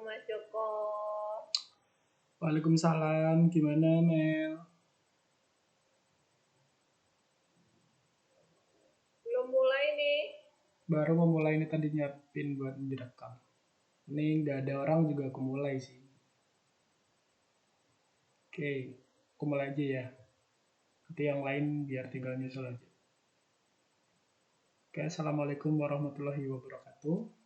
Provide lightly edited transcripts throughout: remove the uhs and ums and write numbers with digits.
Mas Joko. Waalaikumsalam, gimana Mel? Belum mulai nih. Baru mau mulai ini tadi nyiapin buat direkam. Ini nggak ada orang juga aku mulai sih. Oke, aku mulai aja ya. Nanti yang lain biar tinggal nyusul aja. Oke, Assalamualaikum warahmatullahi wabarakatuh.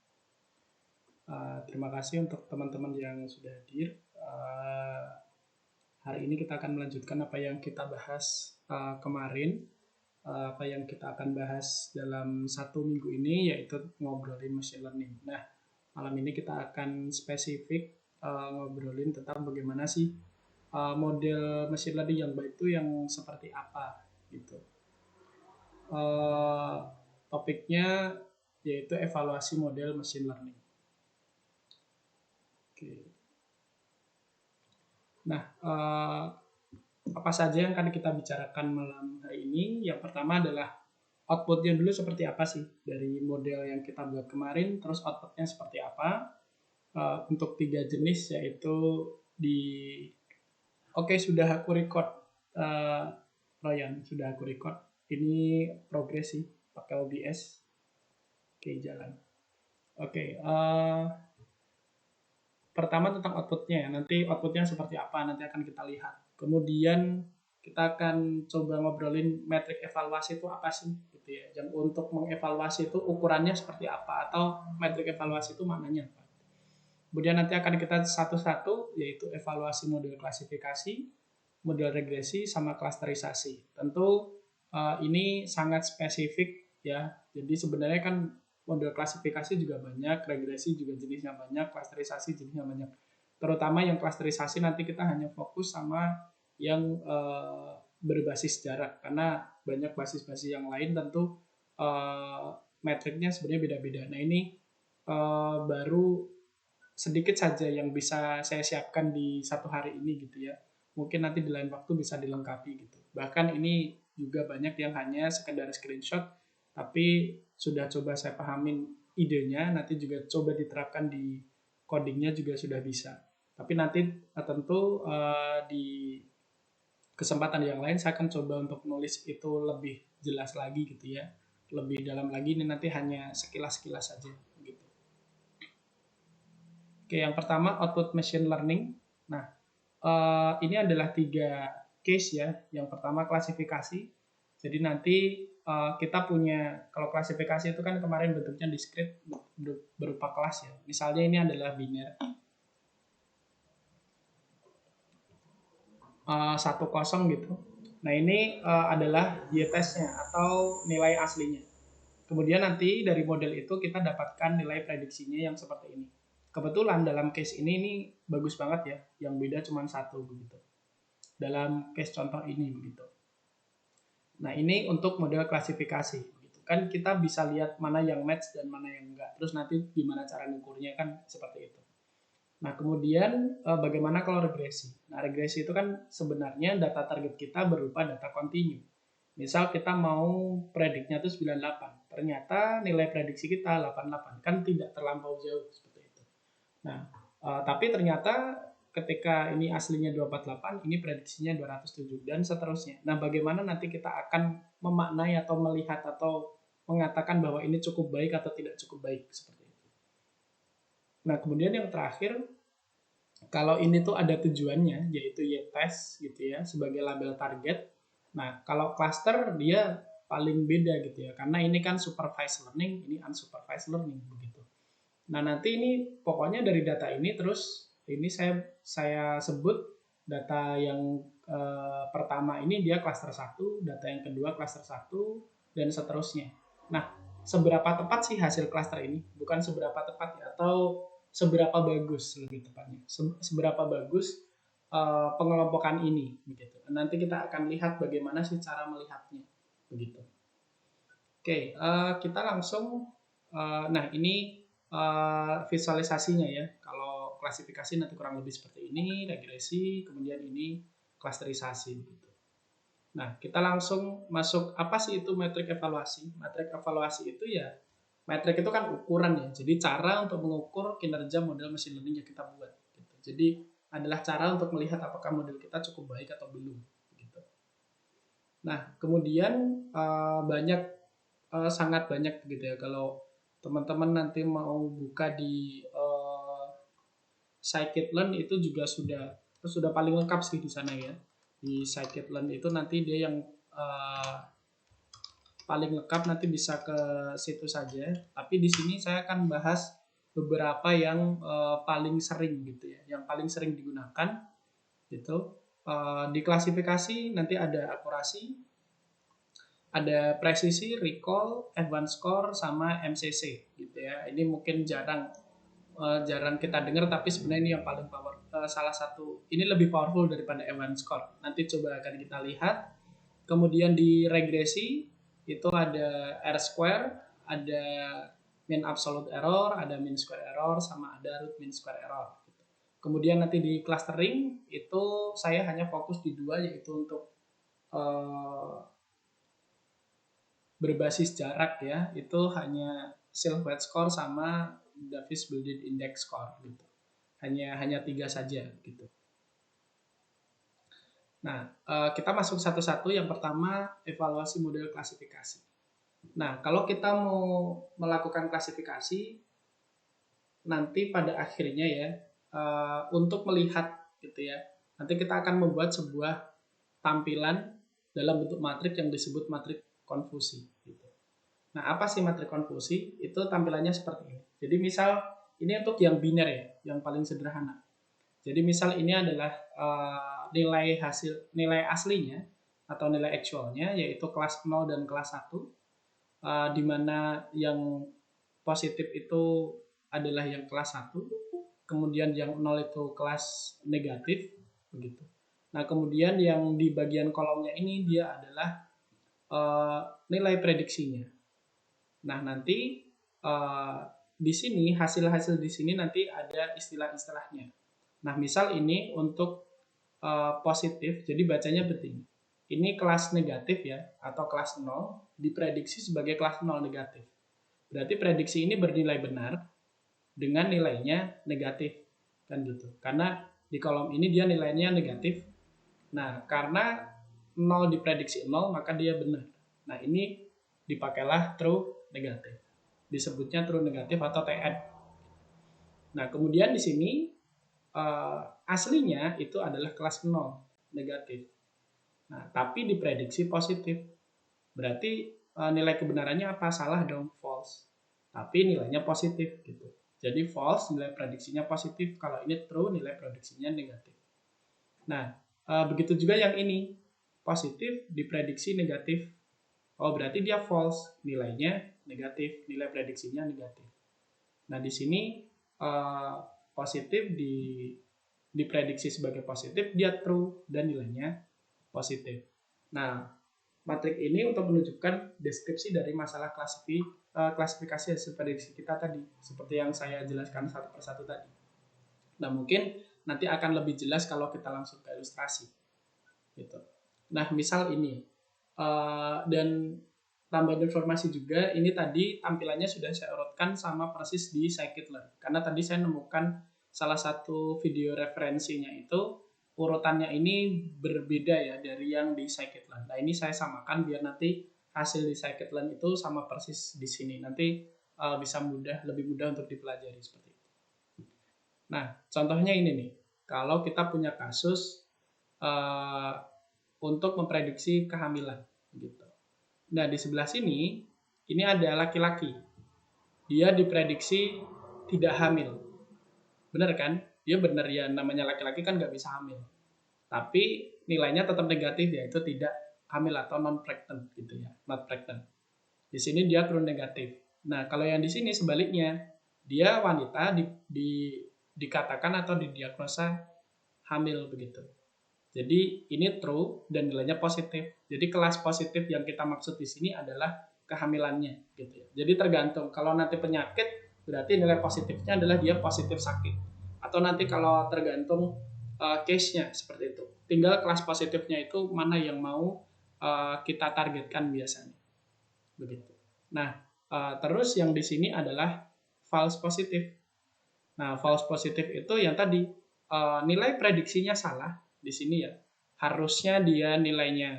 Terima kasih untuk teman-teman yang sudah hadir. Hari ini kita akan melanjutkan apa yang kita bahas kemarin. Apa yang kita akan bahas dalam 1 minggu ini, yaitu ngobrolin machine learning. Nah, malam ini kita akan spesifik ngobrolin tentang bagaimana sih model machine learning yang baik itu yang seperti apa gitu. Topiknya yaitu evaluasi model machine learning. Oke. Nah, apa saja yang akan kita bicarakan malam hari ini? Yang pertama adalah outputnya dulu seperti apa sih dari model yang kita buat kemarin, terus outputnya seperti apa. Untuk 3 jenis yaitu di sudah aku record, Ryan, sudah aku record. Ini progres sih pakai OBS. Oke, jalan. Oke, pertama tentang outputnya. Nanti outputnya seperti apa nanti akan kita lihat. Kemudian kita akan coba ngobrolin metrik evaluasi itu apa sih gitu ya. Yang untuk mengevaluasi itu ukurannya seperti apa atau metrik evaluasi itu maknanya apa. Kemudian nanti akan kita satu-satu yaitu evaluasi model klasifikasi, model regresi sama klasterisasi. Tentu ini sangat spesifik ya. Jadi sebenarnya kan model klasifikasi juga banyak, regresi juga jenisnya banyak, klasterisasi jenisnya banyak. Terutama yang klasterisasi nanti kita hanya fokus sama yang berbasis jarak karena banyak basis-basis yang lain tentu metriknya sebenarnya beda-beda. Nah ini baru sedikit saja yang bisa saya siapkan di 1 hari ini gitu ya. Mungkin nanti di lain waktu bisa dilengkapi gitu. Bahkan ini juga banyak yang hanya sekedar screenshot, tapi sudah coba saya pahamin idenya, nanti juga coba diterapkan di codingnya juga sudah bisa. Tapi nanti tentu di kesempatan yang lain saya akan coba untuk nulis itu lebih jelas lagi gitu ya. Lebih dalam lagi, ini nanti hanya sekilas-sekilas saja gitu. Oke, yang pertama output machine learning. Nah, ini adalah 3 case ya. Yang pertama klasifikasi. Jadi nanti kita punya, kalau klasifikasi itu kan kemarin bentuknya discrete berupa kelas ya. Misalnya ini adalah biner. 1,0 gitu. Nah ini adalah y-testnya atau nilai aslinya. Kemudian nanti dari model itu kita dapatkan nilai prediksinya yang seperti ini. Kebetulan dalam case ini bagus banget ya, yang beda cuma 1 begitu. Dalam case contoh ini begitu. Nah ini untuk model klasifikasi. Begitu. Kan kita bisa lihat mana yang match dan mana yang enggak. Terus nanti gimana cara ngukurnya kan seperti itu. Nah kemudian bagaimana kalau regresi? Nah regresi itu kan sebenarnya data target kita berupa data kontinu. Misal kita mau prediknya itu 98, ternyata nilai prediksi kita 88, kan tidak terlampau jauh seperti itu. Nah, tapi ternyata ketika ini aslinya 248, ini prediksinya 207 dan seterusnya. Nah, bagaimana nanti kita akan memaknai atau melihat atau mengatakan bahwa ini cukup baik atau tidak cukup baik seperti itu. Nah, kemudian yang terakhir, kalau ini tuh ada tujuannya, yaitu y-test gitu ya, sebagai label target. Nah, kalau cluster dia paling beda gitu ya, karena ini kan supervised learning, ini unsupervised learning begitu. Nah, nanti ini pokoknya dari data ini terus ini saya sebut data yang pertama ini dia cluster 1, data yang kedua cluster 1 dan seterusnya. Nah, seberapa tepat sih hasil cluster ini? Bukan seberapa tepat ya, atau seberapa bagus lebih tepatnya. Seberapa bagus pengelompokan ini begitu. Nanti kita akan lihat bagaimana sih cara melihatnya begitu. Oke, kita langsung nah ini visualisasinya ya. Kalau klasifikasi nanti kurang lebih seperti ini, regresi, kemudian ini klasterisasi begitu. Nah, kita langsung masuk apa sih itu metrik evaluasi? Metrik evaluasi itu ya Metrik itu kan ukuran ya, jadi cara untuk mengukur kinerja model machine learning yang kita buat. Gitu. Jadi adalah cara untuk melihat apakah model kita cukup baik atau belum. Gitu. Nah, kemudian sangat banyak gitu ya. Kalau teman-teman nanti mau buka di scikit-learn itu juga sudah paling lengkap sih di sana ya. Di scikit-learn itu nanti dia yang paling lengkap, nanti bisa ke situ saja. Tapi di sini saya akan bahas beberapa yang paling sering gitu ya, yang paling sering digunakan gitu. Di klasifikasi nanti ada akurasi, ada presisi, recall, advanced score, sama MCC gitu ya. Ini mungkin jarang kita dengar, tapi sebenarnya ini yang paling salah satu, ini lebih powerful daripada advanced score. Nanti coba akan kita lihat. Kemudian di regresi itu ada R square, ada mean absolute error, ada mean square error, sama ada root mean square error. Kemudian nanti di clustering itu saya hanya fokus di dua, yaitu untuk berbasis jarak ya, itu hanya silhouette score sama Davis Built-in Index score gitu. Hanya 3 saja gitu. Nah, kita masuk satu-satu. Yang pertama, evaluasi model klasifikasi. Nah, kalau kita mau melakukan klasifikasi, nanti pada akhirnya ya, untuk melihat gitu ya, nanti kita akan membuat sebuah tampilan dalam bentuk matrik yang disebut matrik konfusi. Gitu. Nah, apa sih matrik konfusi? Itu tampilannya seperti ini. Jadi misal, ini untuk yang biner ya, yang paling sederhana. Jadi misal ini adalah nilai aslinya atau nilai actualnya, yaitu kelas 0 dan kelas 1, di mana yang positif itu adalah yang kelas 1, kemudian yang 0 itu kelas negatif begitu. Nah, kemudian yang di bagian kolomnya ini dia adalah nilai prediksinya. Nah, nanti di sini hasil-hasil di sini nanti ada istilah-istilahnya. Nah, misal ini untuk positif, jadi bacanya begini. Ini kelas negatif ya, atau kelas 0, diprediksi sebagai kelas 0 negatif. Berarti prediksi ini bernilai benar dengan nilainya negatif. Kan gitu. Karena di kolom ini dia nilainya negatif. Nah, karena 0 diprediksi 0, maka dia benar. Nah, ini dipakailah true negatif. Disebutnya true negatif atau TN. Nah, kemudian di sini aslinya itu adalah kelas 0 negatif. Nah, tapi diprediksi positif. Berarti nilai kebenarannya apa? Salah dong, false. Tapi nilainya positif gitu. Jadi false nilai prediksinya positif, kalau ini true nilai prediksinya negatif. Nah, begitu juga yang ini. Positif diprediksi negatif. Oh, berarti dia false, nilainya negatif, nilai prediksinya negatif. Nah, di sini positif diprediksi sebagai positif, dia true dan nilainya positif. Nah, matrik ini untuk menunjukkan deskripsi dari masalah klasifikasi hasil prediksi kita tadi, seperti yang saya jelaskan satu persatu tadi. Nah, mungkin nanti akan lebih jelas kalau kita langsung ke ilustrasi. Gitu. Nah, misal ini, dan tambahan informasi juga, ini tadi tampilannya sudah saya urutkan sama persis di scikit-learn. Karena tadi saya nemukan salah satu video referensinya itu urutannya ini berbeda ya dari yang di scikit-learn. Nah, ini saya samakan biar nanti hasil di scikit-learn itu sama persis di sini. Nanti bisa lebih mudah untuk dipelajari seperti itu. Nah, contohnya ini nih. Kalau kita punya kasus untuk memprediksi kehamilan gitu. Nah, di sebelah sini ini ada laki-laki. Dia diprediksi tidak hamil. Benar kan? Dia benar ya, namanya laki-laki kan nggak bisa hamil. Tapi nilainya tetap negatif, yaitu tidak hamil atau non-pregnant gitu ya, not pregnant. Di sini dia true negatif. Nah, kalau yang di sini sebaliknya, dia wanita dikatakan atau didiagnosa hamil begitu. Jadi ini true dan nilainya positif. Jadi kelas positif yang kita maksud di sini adalah kehamilannya gitu ya. Jadi tergantung, kalau nanti penyakit berarti nilai positifnya adalah dia positif sakit. Atau nanti kalau tergantung case-nya seperti itu. Tinggal kelas positifnya itu mana yang mau kita targetkan biasanya. Begitu. Nah, Terus yang di sini adalah false positif. Nah, false positif itu yang tadi nilai prediksinya salah di sini ya. Harusnya dia nilainya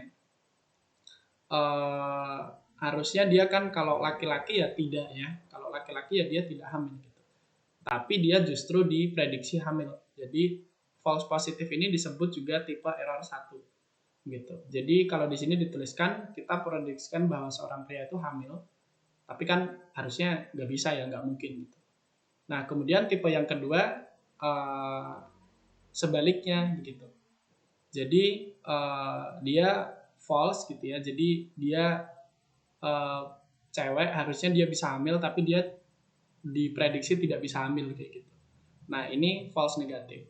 uh, harusnya dia kan kalau laki-laki ya tidak ya. Kalau laki-laki ya dia tidak hamil gitu. Tapi dia justru diprediksi hamil. Jadi false positif ini disebut juga tipe error 1 gitu. Jadi kalau di sini dituliskan kita prediksikan bahwa seorang pria itu hamil, tapi kan harusnya nggak bisa ya, nggak mungkin gitu. Nah kemudian tipe yang kedua sebaliknya begitu. Jadi dia false gitu ya. Jadi dia cewek harusnya dia bisa hamil, tapi dia diprediksi tidak bisa hamil kayak gitu. Nah ini false negatif.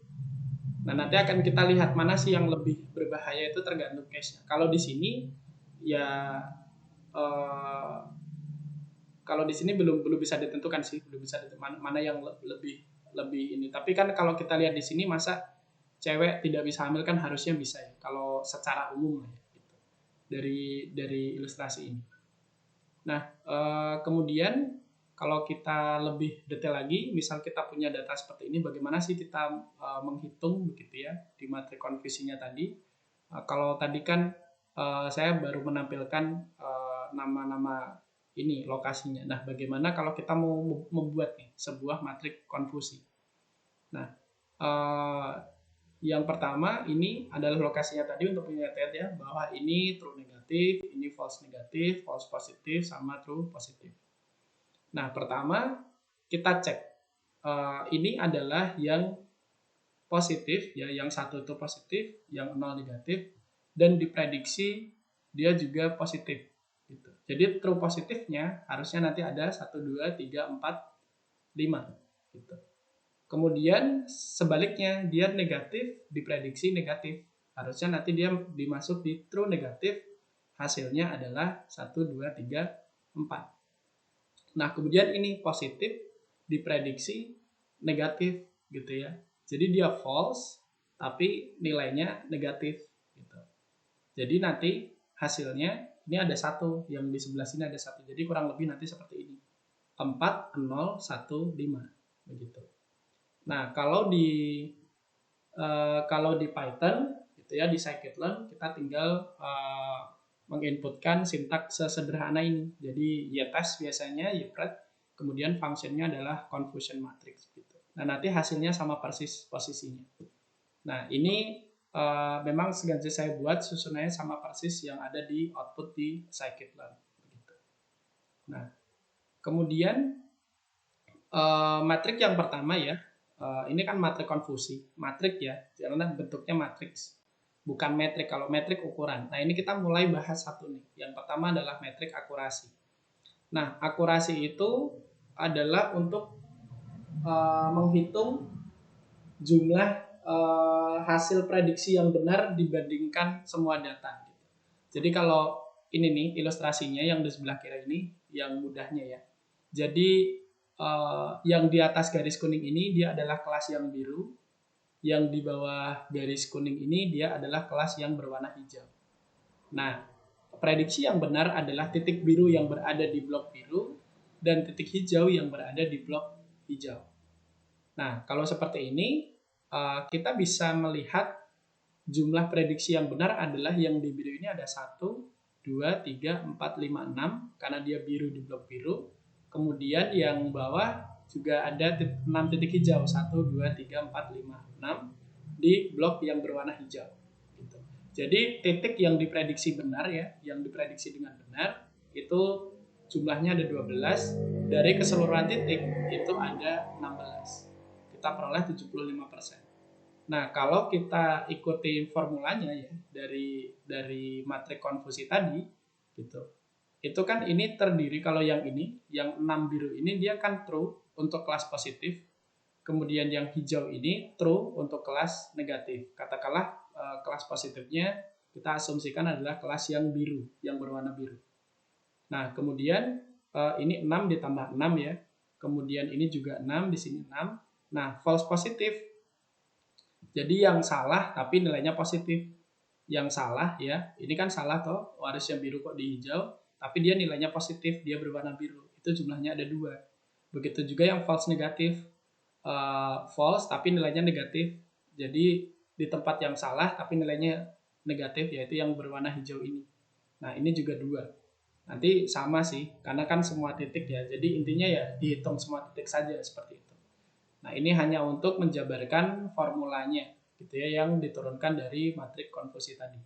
Nah nanti akan kita lihat mana sih yang lebih berbahaya, itu tergantung case-nya. Kalau di sini ya kalau di sini belum bisa ditentukan sih, belum bisa ditentukan mana yang lebih ini. Tapi kan kalau kita lihat di sini masa cewek tidak bisa hamil kan harusnya bisa ya. Kalau secara umum ya, gitu. Dari ilustrasi ini. Nah kemudian kalau kita lebih detail lagi, misal kita punya data seperti ini, bagaimana sih kita menghitung begitu ya di matrik konfusinya tadi. Kalau tadi kan saya baru menampilkan nama-nama ini lokasinya. Nah, bagaimana kalau kita mau membuat nih sebuah matrik konfusi? Nah, yang pertama ini adalah lokasinya tadi untuk pengertian ya, bahwa ini true negatif, ini false negatif, false positif, sama true positif. Nah, pertama kita cek ini adalah yang positif ya, yang satu itu positif, yang 0 negatif, dan diprediksi dia juga positif gitu. Jadi true positifnya harusnya nanti ada 1 2 3 4 5 gitu. Kemudian sebaliknya dia negatif diprediksi negatif. Harusnya nanti dia dimasuk di true negatif, hasilnya adalah 1 2 3 4. Nah, kemudian ini positif diprediksi negatif gitu ya. Jadi dia false tapi nilainya negatif gitu. Jadi nanti hasilnya ini ada 1, yang di sebelah sini ada 1. Jadi kurang lebih nanti seperti ini. 4 0 1 5 begitu. Nah, kalau di Python gitu ya, di scikit-learn kita tinggal menginputkan sintaks sesederhana ini. Jadi ytest biasanya ypred, kemudian fungsinya adalah confusion matrix gitu. Nah, nanti hasilnya sama persis posisinya. Nah, ini memang sengaja saya buat susunannya sama persis yang ada di output di scikit-learn gitu. Nah, kemudian matrik yang pertama ya, ini kan matrik konfusi, matrik ya, karena bentuknya matriks, bukan metrik. Kalau metrik ukuran. Nah, ini kita mulai bahas satu nih. Yang pertama adalah metrik akurasi. Nah, akurasi itu adalah untuk menghitung jumlah hasil prediksi yang benar dibandingkan semua data. Jadi kalau ini nih ilustrasinya yang di sebelah kiri ini yang mudahnya ya. Jadi yang di atas garis kuning ini dia adalah kelas yang biru, yang di bawah garis kuning ini dia adalah kelas yang berwarna hijau. Nah, prediksi yang benar adalah titik biru yang berada di blok biru dan titik hijau yang berada di blok hijau. Nah, kalau seperti ini kita bisa melihat jumlah prediksi yang benar adalah yang di biru ini ada 1, 2, 3, 4, 5, 6 karena dia biru di blok biru. Kemudian yang bawah juga ada 6 titik hijau, 1, 2, 3, 4, 5, 6 di blok yang berwarna hijau. Gitu. Jadi titik yang diprediksi benar ya, yang diprediksi dengan benar itu jumlahnya ada 12, dari keseluruhan titik itu ada 16. Kita peroleh 75%. Nah, kalau kita ikuti formulanya ya dari matrik konfusi tadi gitu. Itu kan ini terdiri, kalau yang ini, yang 6 biru ini dia kan true untuk kelas positif. Kemudian yang hijau ini true untuk kelas negatif. Katakanlah kelas positifnya kita asumsikan adalah kelas yang biru, yang berwarna biru. Nah, kemudian ini 6 ditambah 6 ya. Kemudian ini juga 6, di sini 6. Nah, false positif. Jadi yang salah tapi nilainya positif. Yang salah ya, ini kan salah toh, harusnya biru kok di hijau, tapi dia nilainya positif, dia berwarna biru. Itu itu jumlahnya ada 2. Begitu juga yang false negatif, false tapi nilainya negatif, jadi di tempat yang salah tapi nilainya negatif, yaitu yang berwarna hijau ini. Nah ini juga 2. Nanti sama sih, karena kan semua titik ya, jadi intinya ya dihitung semua titik saja seperti itu. Nah ini hanya untuk menjabarkan formulanya gitu ya, yang diturunkan dari matrik konfusi tadi.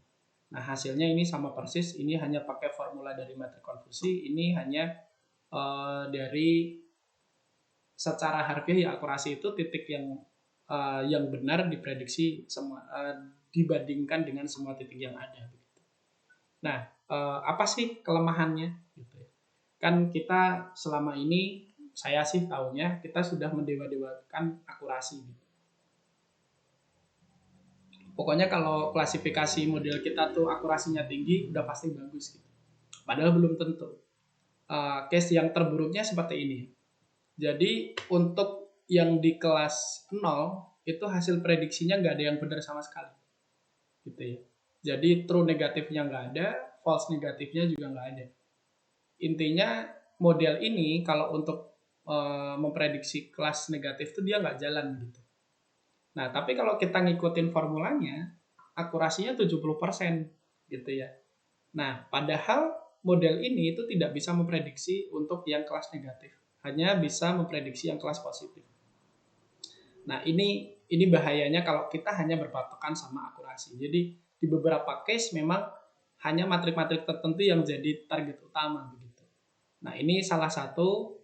Nah hasilnya ini sama persis, ini hanya pakai formula dari matrik konfusi, ini hanya dari secara harfiah ya akurasi itu titik yang benar diprediksi semua dibandingkan dengan semua titik yang ada. Nah apa sih kelemahannya? Gitu ya. Kan kita selama ini, saya sih tahunya kita sudah mendewa-dewakan akurasi. Gitu. Pokoknya kalau klasifikasi model kita tuh akurasinya tinggi, udah pasti bagus. Gitu. Padahal belum tentu. Case yang terburuknya seperti ini. Jadi untuk yang di kelas 0 itu hasil prediksinya nggak ada yang benar sama sekali, gitu ya. Jadi true negatifnya nggak ada, false negatifnya juga nggak ada. Intinya model ini kalau untuk memprediksi kelas negatif itu dia nggak jalan gitu. Nah tapi kalau kita ngikutin formulanya, akurasinya 70% gitu ya. Nah padahal model ini itu tidak bisa memprediksi untuk yang kelas negatif, hanya bisa memprediksi yang kelas positif. Nah ini bahayanya kalau kita hanya berpatokan sama akurasi. Jadi di beberapa case memang hanya matrik-matrik tertentu yang jadi target utama begitu. Nah ini salah satu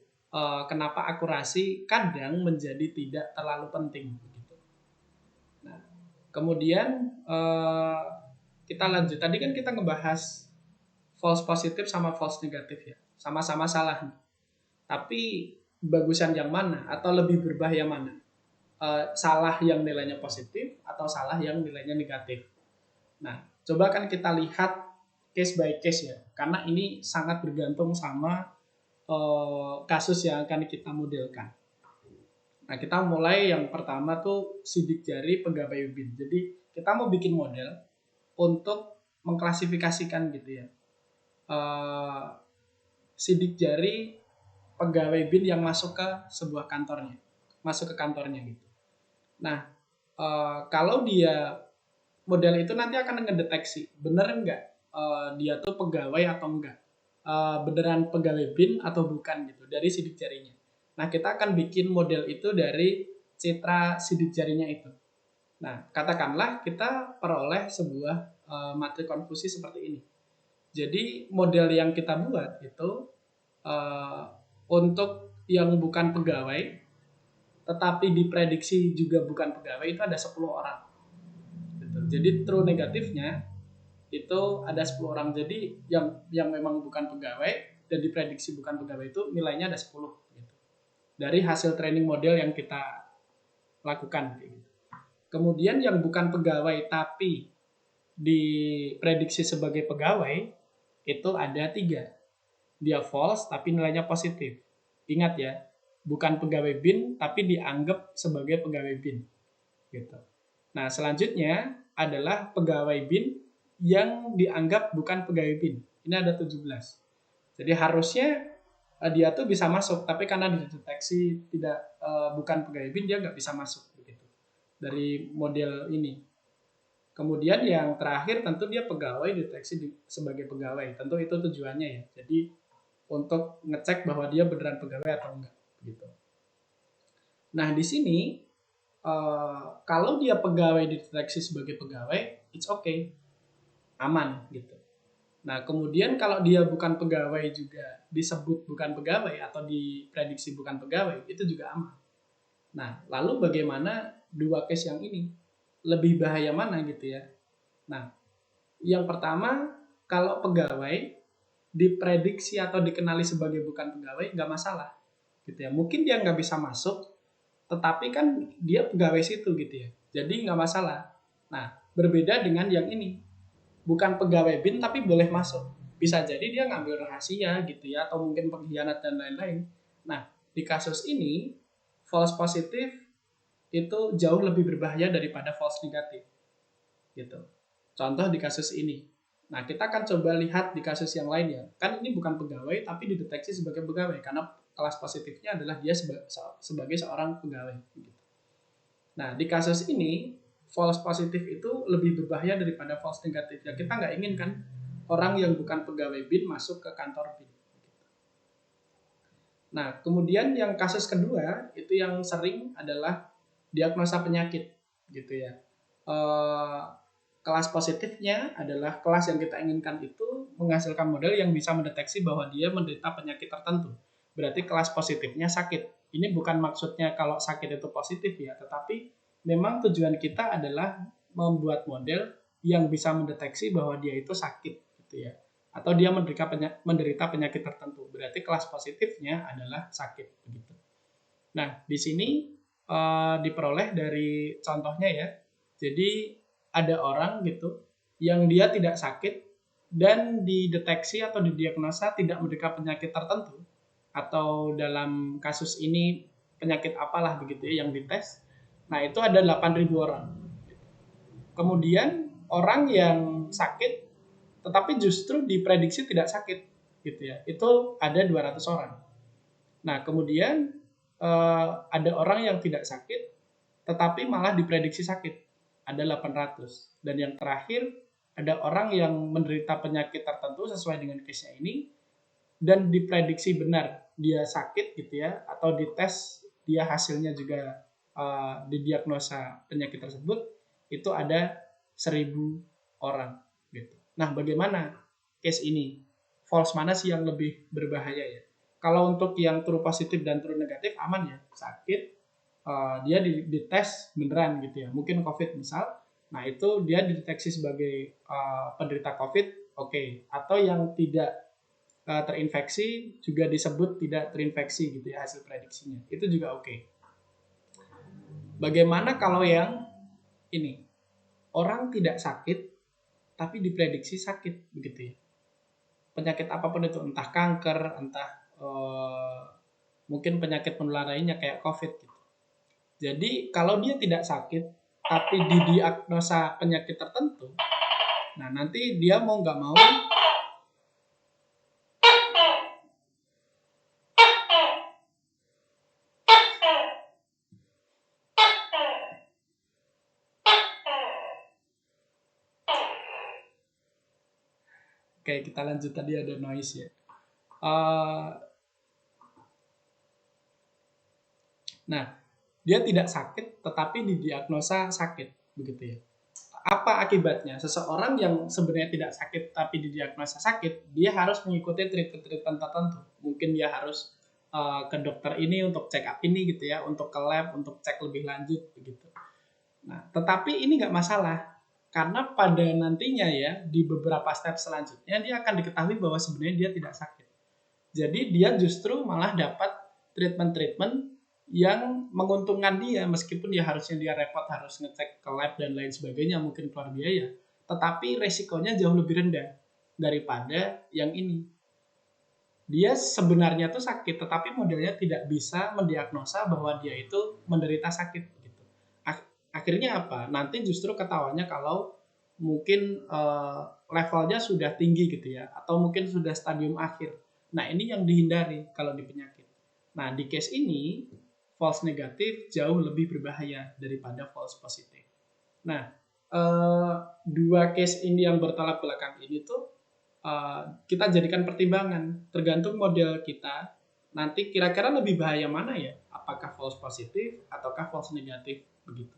kenapa akurasi kadang menjadi tidak terlalu penting begitu. Nah kemudian kita lanjut. Tadi kan kita ngebahas false positif sama false negatif ya, sama-sama salah. Tapi bagusan yang mana atau lebih berbahaya mana? Salah yang nilainya positif atau salah yang nilainya negatif. Nah, coba kan kita lihat case by case ya, karena ini sangat bergantung sama kasus yang akan kita modelkan. Nah, kita mulai yang pertama tuh sidik jari pegawai BIN. Jadi kita mau bikin model untuk mengklasifikasikan gitu ya, sidik jari pegawai BIN yang masuk ke sebuah kantornya, masuk ke kantornya gitu. Nah, kalau dia model itu nanti akan ngedeteksi bener nggak dia tuh pegawai atau enggak, beneran pegawai BIN atau bukan gitu dari sidik jarinya. Nah, kita akan bikin model itu dari citra sidik jarinya itu. Nah, katakanlah kita peroleh sebuah matrik konfusi seperti ini. Jadi model yang kita buat itu untuk yang bukan pegawai tetapi diprediksi juga bukan pegawai itu ada 10 orang. Gitu. Jadi true negatifnya itu ada 10 orang. Jadi yang memang bukan pegawai dan diprediksi bukan pegawai itu nilainya ada 10 gitu. Dari hasil training model yang kita lakukan gitu. Kemudian yang bukan pegawai tapi diprediksi sebagai pegawai itu ada 3. Dia false tapi nilainya positif. Ingat ya, bukan pegawai BIN tapi dianggap sebagai pegawai BIN gitu. Nah selanjutnya adalah pegawai BIN yang dianggap bukan pegawai BIN. Ini ada 17. Jadi harusnya dia tuh bisa masuk, tapi karena dideteksi tidak bukan pegawai BIN dia nggak bisa masuk begitu dari model ini. Kemudian yang terakhir tentu dia pegawai deteksi sebagai pegawai. Tentu itu tujuannya ya. Jadi untuk ngecek bahwa dia beneran pegawai atau enggak gitu. Nah di sini kalau dia pegawai dideteksi sebagai pegawai, it's okay, aman gitu. Nah kemudian kalau dia bukan pegawai juga disebut bukan pegawai atau diprediksi bukan pegawai, itu juga aman. Nah lalu bagaimana dua case yang ini? Lebih bahaya mana gitu ya? Nah yang pertama kalau pegawai diprediksi atau dikenali sebagai bukan pegawai nggak masalah gitu ya, mungkin dia nggak bisa masuk tetapi kan dia pegawai situ gitu ya, jadi nggak masalah. Nah berbeda dengan yang ini bukan pegawai BIN tapi boleh masuk, bisa jadi dia ngambil rahasia gitu ya, atau mungkin pengkhianat dan lain-lain. Nah di kasus ini false positif itu jauh lebih berbahaya daripada false negatif gitu. Contoh di kasus ini Nah, kita akan coba lihat di kasus yang lain ya. Kan ini bukan pegawai, tapi dideteksi sebagai pegawai. Karena kelas positifnya adalah dia sebagai seorang pegawai. Nah, di kasus ini, false positif itu lebih berbahaya daripada false negatif. Ya, kita nggak ingin kan orang yang bukan pegawai BIN masuk ke kantor BIN. Nah, kemudian yang kasus kedua, itu yang sering adalah diagnosa penyakit. Gitu ya. Kelas positifnya adalah kelas yang kita inginkan itu menghasilkan model yang bisa mendeteksi bahwa dia menderita penyakit tertentu. Berarti kelas positifnya sakit. Ini bukan maksudnya kalau sakit itu positif ya, tetapi memang tujuan kita adalah membuat model yang bisa mendeteksi bahwa dia itu sakit gitu ya. Atau dia menderita penyakit tertentu. Berarti kelas positifnya adalah sakit begitu. Nah, di sini diperoleh dari contohnya ya. Jadi ada orang gitu yang dia tidak sakit dan dideteksi atau didiagnosa tidak menderita penyakit tertentu, atau dalam kasus ini penyakit apalah begitu ya yang dites. Nah, itu ada 8.000 orang. Kemudian orang yang sakit tetapi justru diprediksi tidak sakit gitu ya. Itu ada 200 orang. Nah, kemudian ada orang yang tidak sakit tetapi malah diprediksi sakit. Ada 800. Dan yang terakhir, ada orang yang menderita penyakit tertentu sesuai dengan case-nya ini dan diprediksi benar dia sakit gitu ya, atau dites dia hasilnya juga didiagnosa penyakit tersebut, itu ada 1.000 orang gitu. Nah, bagaimana case ini? False mana sih yang lebih berbahaya ya? Kalau untuk yang true positif dan true negatif aman ya, sakit dia dites beneran gitu ya, mungkin COVID misal, nah itu dia dideteksi sebagai penderita COVID, oke. Atau yang tidak terinfeksi juga disebut tidak terinfeksi gitu ya hasil prediksinya, itu juga oke. Bagaimana kalau yang ini, orang tidak sakit tapi diprediksi sakit begitu ya, penyakit apapun itu, entah kanker, entah mungkin penyakit penular lainnya kayak COVID gitu. Jadi kalau dia tidak sakit tapi didiagnosa penyakit tertentu, nah nanti dia mau nggak mau oke, kita lanjut, tadi ada noise ya. Nah, dia tidak sakit tetapi didiagnosa sakit begitu ya. Apa akibatnya? Seseorang yang sebenarnya tidak sakit tapi didiagnosa sakit, dia harus mengikuti treatment tertentu. Mungkin dia harus ke dokter ini untuk check up ini gitu ya, untuk ke lab untuk cek lebih lanjut begitu. Nah, tetapi ini nggak masalah karena pada nantinya ya di beberapa step selanjutnya dia akan diketahui bahwa sebenarnya dia tidak sakit. Jadi dia justru malah dapat treatment-treatment yang menguntungkan dia, meskipun dia repot harus ngecek ke lab dan lain sebagainya, mungkin keluar biaya, tetapi resikonya jauh lebih rendah daripada yang ini. Dia sebenarnya tuh sakit, tetapi modelnya tidak bisa mendiagnosa bahwa dia itu menderita sakit gitu. Akhirnya apa? Nanti justru ketawanya kalau mungkin levelnya sudah tinggi gitu ya, atau mungkin sudah stadium akhir. Nah, ini yang dihindari kalau di penyakit. Nah, di case ini false negatif jauh lebih berbahaya daripada false positif. Nah, dua case ini yang bertolak belakang ini tuh kita jadikan pertimbangan, tergantung model kita. Nanti kira-kira lebih bahaya mana ya? Apakah false positif ataukah false negatif begitu.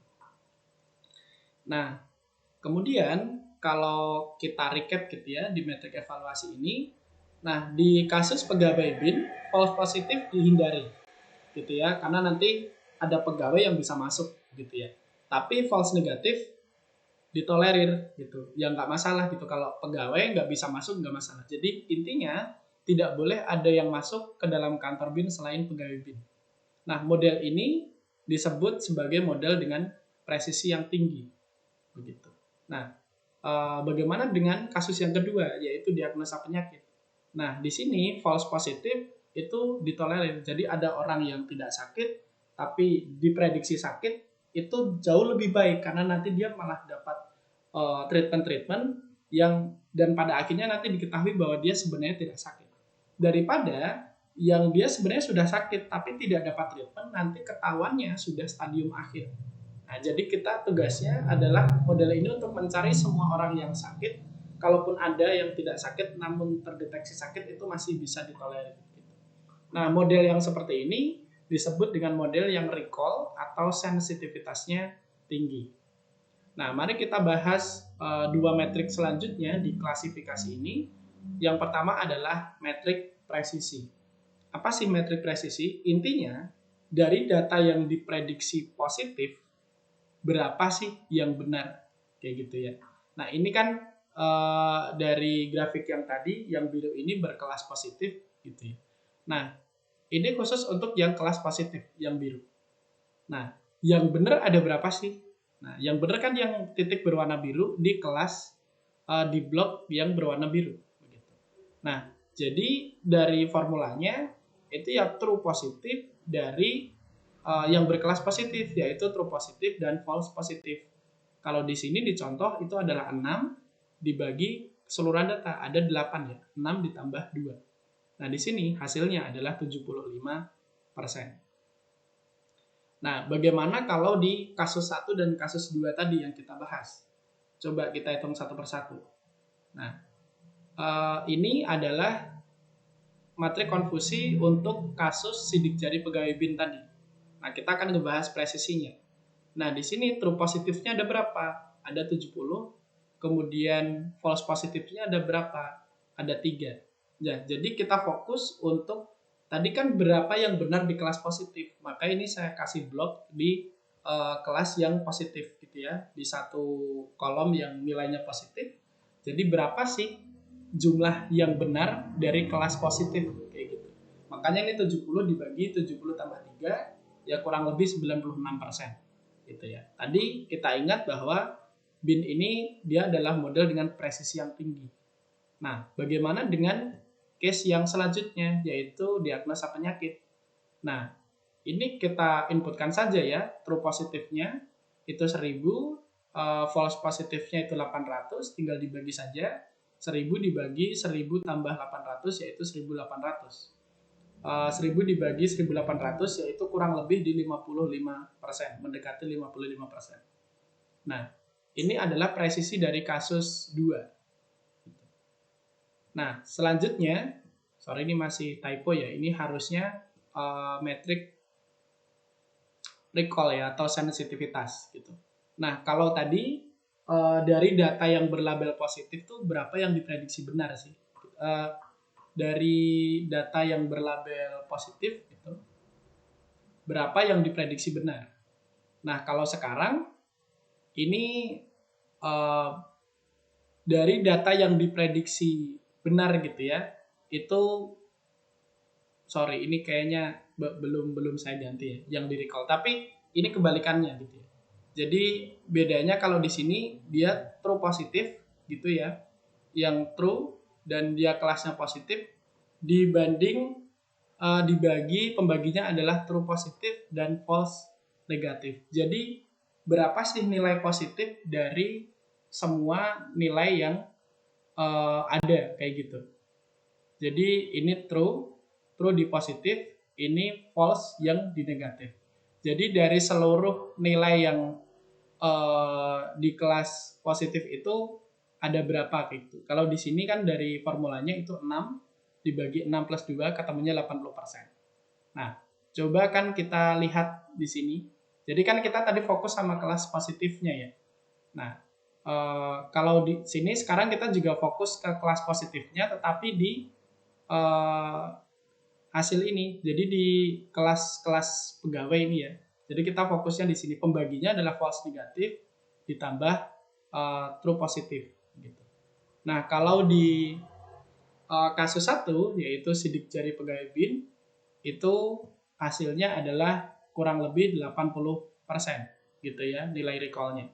Nah, kemudian kalau kita recap gitu ya di metrik evaluasi ini, nah di kasus pegawai BIN false positif dihindari gitu ya, karena nanti ada pegawai yang bisa masuk gitu ya. Tapi false negatif ditolerir gitu, ya nggak masalah gitu, kalau pegawai nggak bisa masuk nggak masalah. Jadi intinya tidak boleh ada yang masuk ke dalam kantor BIN selain pegawai BIN. Nah, model ini disebut sebagai model dengan presisi yang tinggi begitu. Nah, bagaimana dengan kasus yang kedua, yaitu diagnosa penyakit. Nah, di sini false positif itu ditolerir. Jadi ada orang yang tidak sakit tapi diprediksi sakit, itu jauh lebih baik karena nanti dia malah dapat treatment dan pada akhirnya nanti diketahui bahwa dia sebenarnya tidak sakit. Daripada yang dia sebenarnya sudah sakit tapi tidak dapat treatment, nanti ketahuannya sudah stadium akhir. Nah, jadi kita tugasnya adalah model ini untuk mencari semua orang yang sakit. Kalaupun ada yang tidak sakit namun terdeteksi sakit, itu masih bisa ditolerir. Nah, model yang seperti ini disebut dengan model yang recall atau sensitivitasnya tinggi. Nah, mari kita bahas dua metrik selanjutnya di klasifikasi ini. Yang pertama adalah metrik presisi. Apa sih metrik presisi? Intinya, dari data yang diprediksi positif, berapa sih yang benar? Kayak gitu ya. Nah, ini kan dari grafik yang tadi, yang biru ini berkelas positif gitu ya. Nah, ini khusus untuk yang kelas positif, yang biru. Nah, yang benar ada berapa sih? Nah, yang benar kan yang titik berwarna biru di kelas di blok yang berwarna biru. Nah, jadi dari formulanya itu ya true positif dari yang berkelas positif, yaitu true positif dan false positif. Kalau di sini dicontoh itu adalah 6 dibagi keseluruhan data, ada 8 ya, 6 ditambah 2. Nah, di sini hasilnya adalah 75%. Nah, bagaimana kalau di kasus 1 dan kasus 2 tadi yang kita bahas? Coba kita hitung satu persatu. Nah, ini adalah matrik konfusi untuk kasus sidik jari pegawai BIN tadi. Nah, kita akan ngebahas presisinya. Nah, di sini true positifnya ada berapa? Ada 70. Kemudian false positifnya ada berapa? Ada 3. Ya, jadi kita fokus untuk tadi kan berapa yang benar di kelas positif. Maka ini saya kasih blok di kelas yang positif gitu ya. Di satu kolom yang nilainya positif. Jadi berapa sih jumlah yang benar dari kelas positif kayak gitu. Makanya ini 70 dibagi 70 tambah 3 ya kurang lebih 96% gitu ya. Tadi kita ingat bahwa BIN ini dia adalah model dengan presisi yang tinggi. Nah, bagaimana dengan case yang selanjutnya yaitu diagnosa penyakit. Nah, ini kita inputkan saja ya, true positifnya itu 1000, false positifnya itu 800, tinggal dibagi saja. 1000 dibagi 1000 tambah 800 yaitu 1800. 1000 dibagi 1800 yaitu kurang lebih di 55%, mendekati 55%. Nah, ini adalah presisi dari kasus 2. Nah, selanjutnya, sorry ini masih typo ya, ini harusnya metrik recall ya atau sensitivitas gitu. Nah, kalau tadi dari data yang berlabel positif tuh berapa yang diprediksi benar sih? Dari data yang berlabel positif gitu, berapa yang diprediksi benar? Nah, kalau sekarang ini dari data yang diprediksi benar gitu ya, itu sorry ini kayaknya belum saya ganti ya, yang di recall. Tapi ini kebalikannya gitu ya. Jadi bedanya kalau di sini dia true positif gitu ya, yang true dan dia kelasnya positif dibanding dibagi pembaginya adalah true positif dan false negatif. Jadi berapa sih nilai positif dari semua nilai yang ada kayak gitu. Jadi ini true di positif, ini false yang di negatif. Jadi dari seluruh nilai yang di kelas positif itu ada berapa gitu. Kalau di sini kan dari formulanya itu 6 dibagi 6 plus 2 ketemunya 80%. Nah, coba kan kita lihat di sini. Jadi kan kita tadi fokus sama kelas positifnya ya. Nah, kalau di sini sekarang kita juga fokus ke kelas positifnya tetapi di hasil ini. Jadi di kelas-kelas pegawai ini ya. Jadi kita fokusnya di sini pembaginya adalah false negatif ditambah true positif gitu. Nah, kalau di kasus 1 yaitu sidik jari pegawai BIN itu hasilnya adalah kurang lebih 80% gitu ya nilai recall-nya.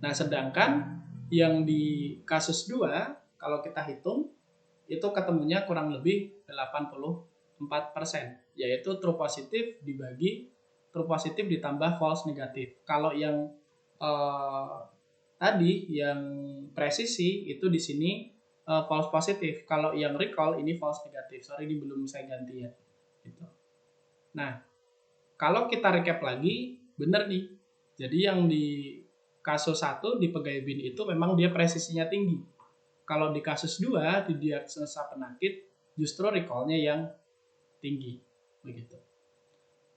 Nah, sedangkan yang di kasus 2 kalau kita hitung itu ketemunya kurang lebih 84%, yaitu true positif dibagi true positif ditambah false negatif. Kalau yang tadi yang presisi itu di sini false positif. Kalau yang recall ini false negatif. Sorry, ini belum saya ganti ya. Gitu. Nah, kalau kita recap lagi, benar nih. Jadi yang di kasus 1 di pegawai BIN itu memang dia presisinya tinggi. Kalau di kasus 2 di diagnosa penakit justru recall-nya yang tinggi. Begitu.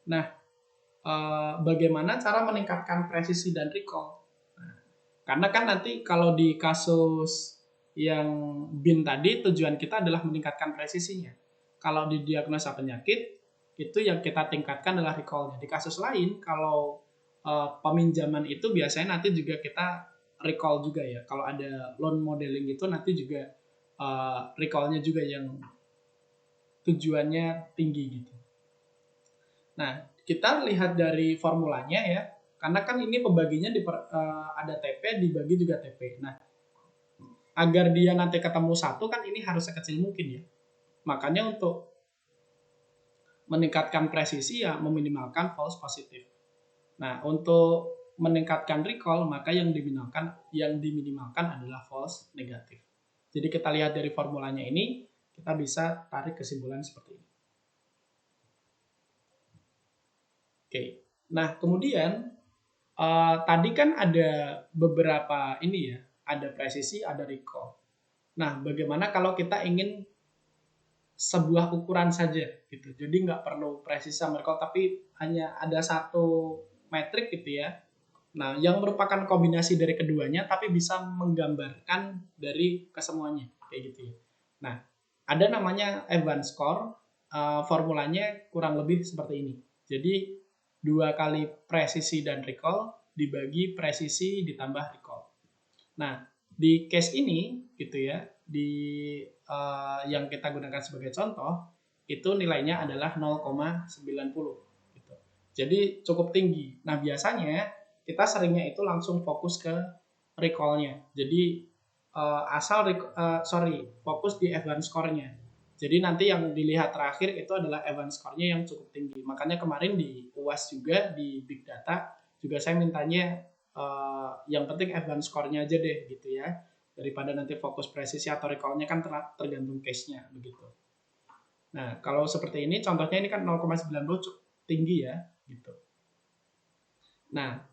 Nah, bagaimana cara meningkatkan presisi dan recall? Nah, karena kan nanti kalau di kasus yang BIN tadi tujuan kita adalah meningkatkan presisinya. Kalau di diagnosa penyakit itu yang kita tingkatkan adalah recall-nya. Di kasus lain kalau peminjaman itu biasanya nanti juga kita recall juga ya. Kalau ada loan modeling itu nanti juga recall-nya juga yang tujuannya tinggi gitu. Nah, kita lihat dari formulanya ya, karena kan ini pembaginya ada TP dibagi juga TP. Nah, agar dia nanti ketemu 1 kan ini harus sekecil mungkin ya. Makanya untuk meningkatkan presisi ya meminimalkan false positif. Nah, untuk meningkatkan recall maka yang diminimalkan adalah false negatif. Jadi kita lihat dari formulanya ini, kita bisa tarik kesimpulan seperti ini. Oke. Nah, kemudian tadi kan ada beberapa ini ya, ada presisi, ada recall. Nah, bagaimana kalau kita ingin sebuah ukuran saja gitu. Jadi nggak perlu presisi sama recall, tapi hanya ada satu metrik gitu ya. Nah, yang merupakan kombinasi dari keduanya, tapi bisa menggambarkan dari kesemuanya kayak gitu ya. Nah, ada namanya Evans score. Formulanya kurang lebih seperti ini. Jadi 2 kali presisi dan recall dibagi presisi ditambah recall. Nah, di case ini gitu ya, di yang kita gunakan sebagai contoh itu nilainya adalah 0,90 gitu. Jadi cukup tinggi. Nah, biasanya kita seringnya itu langsung fokus ke recall-nya. Jadi fokus di Evans score-nya. Jadi nanti yang dilihat terakhir itu adalah Evans score-nya yang cukup tinggi. Makanya kemarin di UAS juga di Big Data juga saya mintanya yang penting Evans score-nya aja deh gitu ya. Daripada nanti fokus presisi atau recall-nya kan tergantung case-nya begitu. Nah, kalau seperti ini contohnya ini kan 0,90 cukup tinggi ya gitu. Nah,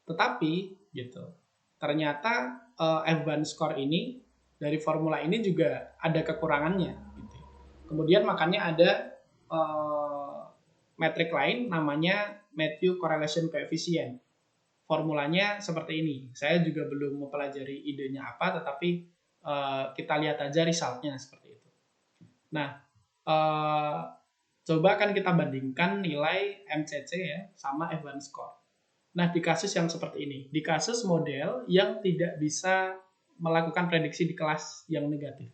tetapi gitu. Ternyata Evans score ini dari formula ini juga ada kekurangannya gitu. Kemudian makanya ada metrik lain namanya Matthew Correlation Coefficient. Formulanya seperti ini. Saya juga belum mempelajari idenya apa, tetapi kita lihat aja resultnya seperti itu. Nah, coba kan kita bandingkan nilai MCC ya sama Evans score. Nah, di kasus yang seperti ini, di kasus model yang tidak bisa melakukan prediksi di kelas yang negatif,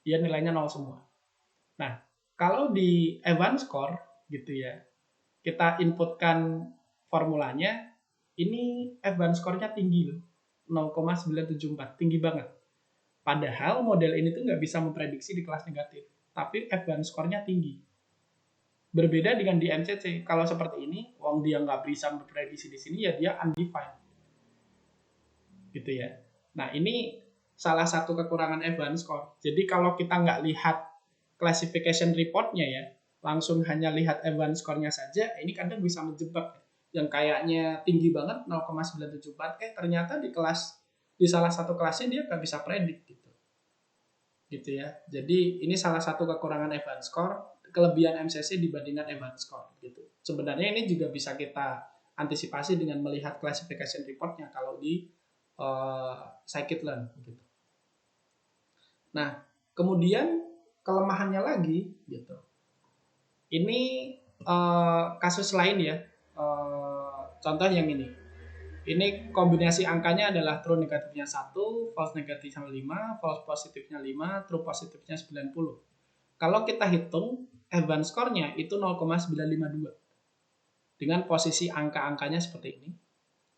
dia nilainya 0 semua. Nah, kalau di Evans score gitu ya, kita inputkan formulanya, ini Evans score-nya tinggi loh, 0,974, tinggi banget. Padahal model ini tuh nggak bisa memprediksi di kelas negatif, tapi Evans score-nya tinggi. Berbeda dengan di MCC, kalau seperti ini, wong dia nggak bisa memprediksi di sini, ya dia undefined. Gitu ya. Nah, ini salah satu kekurangan Evans score. Jadi kalau kita nggak lihat classification report-nya ya, langsung hanya lihat Evans score-nya saja, ini kadang bisa menjebak. Yang kayaknya tinggi banget 0,974, ternyata di salah satu kelasnya dia nggak bisa predik gitu. Gitu ya. Jadi ini salah satu kekurangan Evans score, kelebihan MCC dibandingkan Evans score gitu. Sebenarnya ini juga bisa kita antisipasi dengan melihat classification report-nya kalau di scikit-learn gitu. Nah, kemudian kelemahannya lagi gitu. Ini kasus lain ya. Contoh yang ini. Ini kombinasi angkanya adalah true negatifnya 1, false negatifnya 5, false positifnya 5, true positifnya 90. Kalau kita hitung Evans score-nya itu 0,952. Dengan posisi angka-angkanya seperti ini.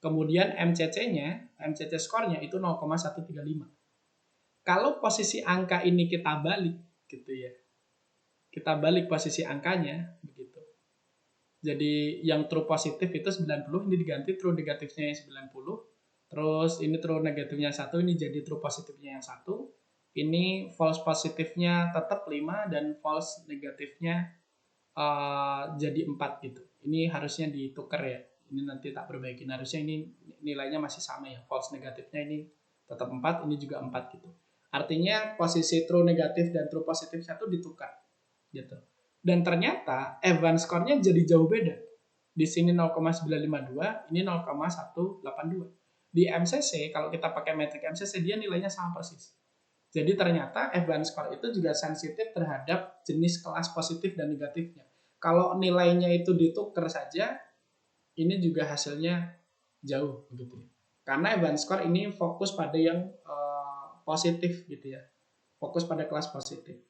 Kemudian MCC score-nya itu 0,135. Kalau posisi angka ini kita balik gitu ya. Kita balik posisi angkanya begitu. Jadi yang true positif itu 90, ini diganti true negatifnya 90, Terus ini true negatifnya 1, ini jadi true positifnya yang 1. Ini false positifnya tetap 5 dan false negatifnya jadi 4 gitu. Ini harusnya ditukar ya. Ini nanti tak perbaikin. Harusnya ini nilainya masih sama ya. False negatifnya ini tetap 4, ini juga 4 gitu. Artinya posisi true negatif dan true positif 1 ditukar gitu. Dan ternyata Evans score-nya jadi jauh beda. Di sini 0,952, ini 0,182. Di MCC, kalau kita pakai metrik MCC, dia nilainya sama persis. Jadi ternyata Evans score itu juga sensitif terhadap jenis kelas positif dan negatifnya. Kalau nilainya itu ditukar saja, ini juga hasilnya jauh begitu. Karena Evans score ini fokus pada yang positif gitu ya. Fokus pada kelas positif.